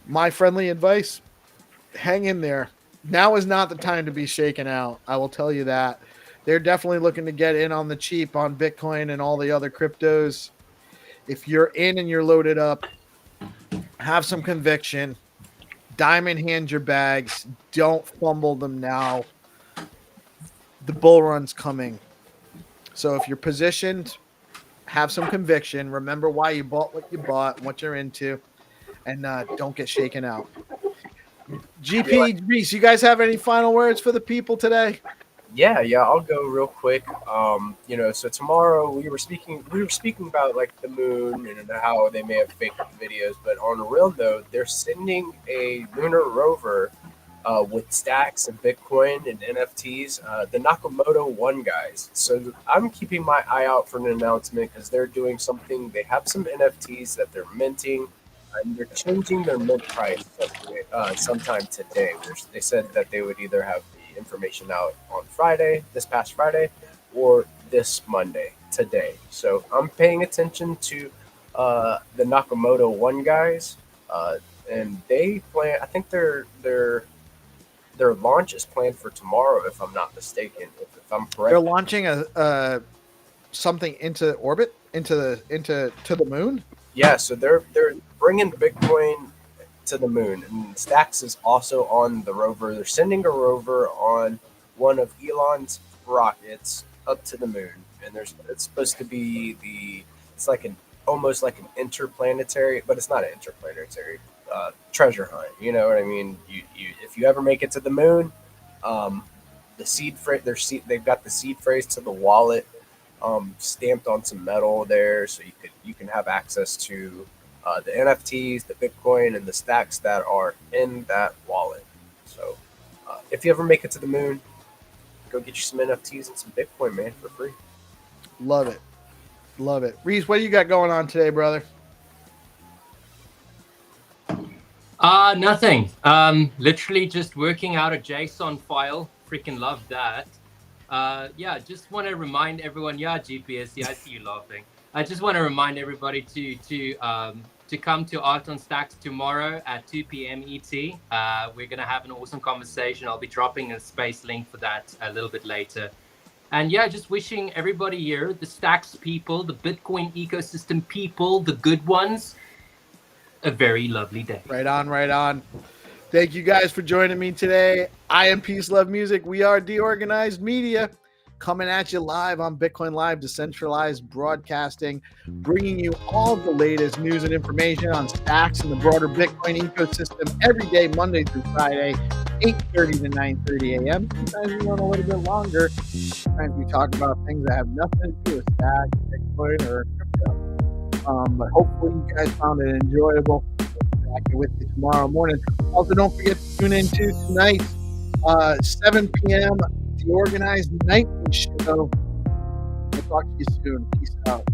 my friendly advice, hang in there. Now is not the time to be shaken out. I will tell you that. They're definitely looking to get in on the cheap on Bitcoin and all the other cryptos. If you're in and you're loaded up, have some conviction. Diamond hand your bags. Don't fumble them now. The bull run's coming. So if you're positioned, have some conviction. Remember why you bought what you bought, what you're into. and don't get shaken out. GP, Reece, you guys have any final words for the people today? Yeah, I'll go real quick. So tomorrow we were speaking about like the moon and how they may have faked videos, but on a real note, they're sending a lunar rover with stacks and Bitcoin and NFTs, the Nakamoto One guys. So I'm keeping my eye out for an announcement because they're doing something. They have some NFTs that they're minting, and they're changing their mint price sometime today. They said that they would either have the information out on this past Friday, or this Monday, today. So I'm paying attention to the Nakamoto One guys, and they plan. I think their launch is planned for tomorrow, if I'm not mistaken. If I'm correct, they're launching a something into orbit, into the moon. Yeah, so they're bringing Bitcoin to the moon, and Stacks is also on the rover. They're sending a rover on one of Elon's rockets up to the moon, and it's supposed to be it's like almost like an interplanetary, but it's not an interplanetary treasure hunt. You know what I mean? You if you ever make it to the moon, the seed phrase they've got the seed phrase to the wallet stamped on some metal there, so you can have access to the NFTs, the Bitcoin, and the stacks that are in that wallet. So if you ever make it to the moon, go get you some NFTs and some Bitcoin, man, for free. Love it. Reece, what do you got going on today, brother? Nothing. Literally just working out a JSON file. Freaking love that. Just want to remind everyone. Yeah, GPSC, I see you laughing. I just want to remind everybody to come to Art on Stacks tomorrow at 2 p.m. ET. We're going to have an awesome conversation. I'll be dropping a space link for that a little bit later. And yeah, just wishing everybody here, the Stacks people, the Bitcoin ecosystem people, the good ones, a very lovely day. Right on. Thank you guys for joining me today. I am PeaceLoveMusic. We are DeOrganized Media, coming at you live on BitcoinLive, Decentralized Broadcasting, bringing you all the latest news and information on stacks and the broader Bitcoin ecosystem every day, Monday through Friday, 8:30 to 9:30 a.m. Sometimes we run a little bit longer. Sometimes we talk about things that have nothing to do with stacks, Bitcoin, or crypto. But hopefully you guys found it enjoyable. Back with you tomorrow morning. Also, don't forget to tune in to tonight, 7 p.m. The Organized Night Show. We'll talk to you soon. Peace out.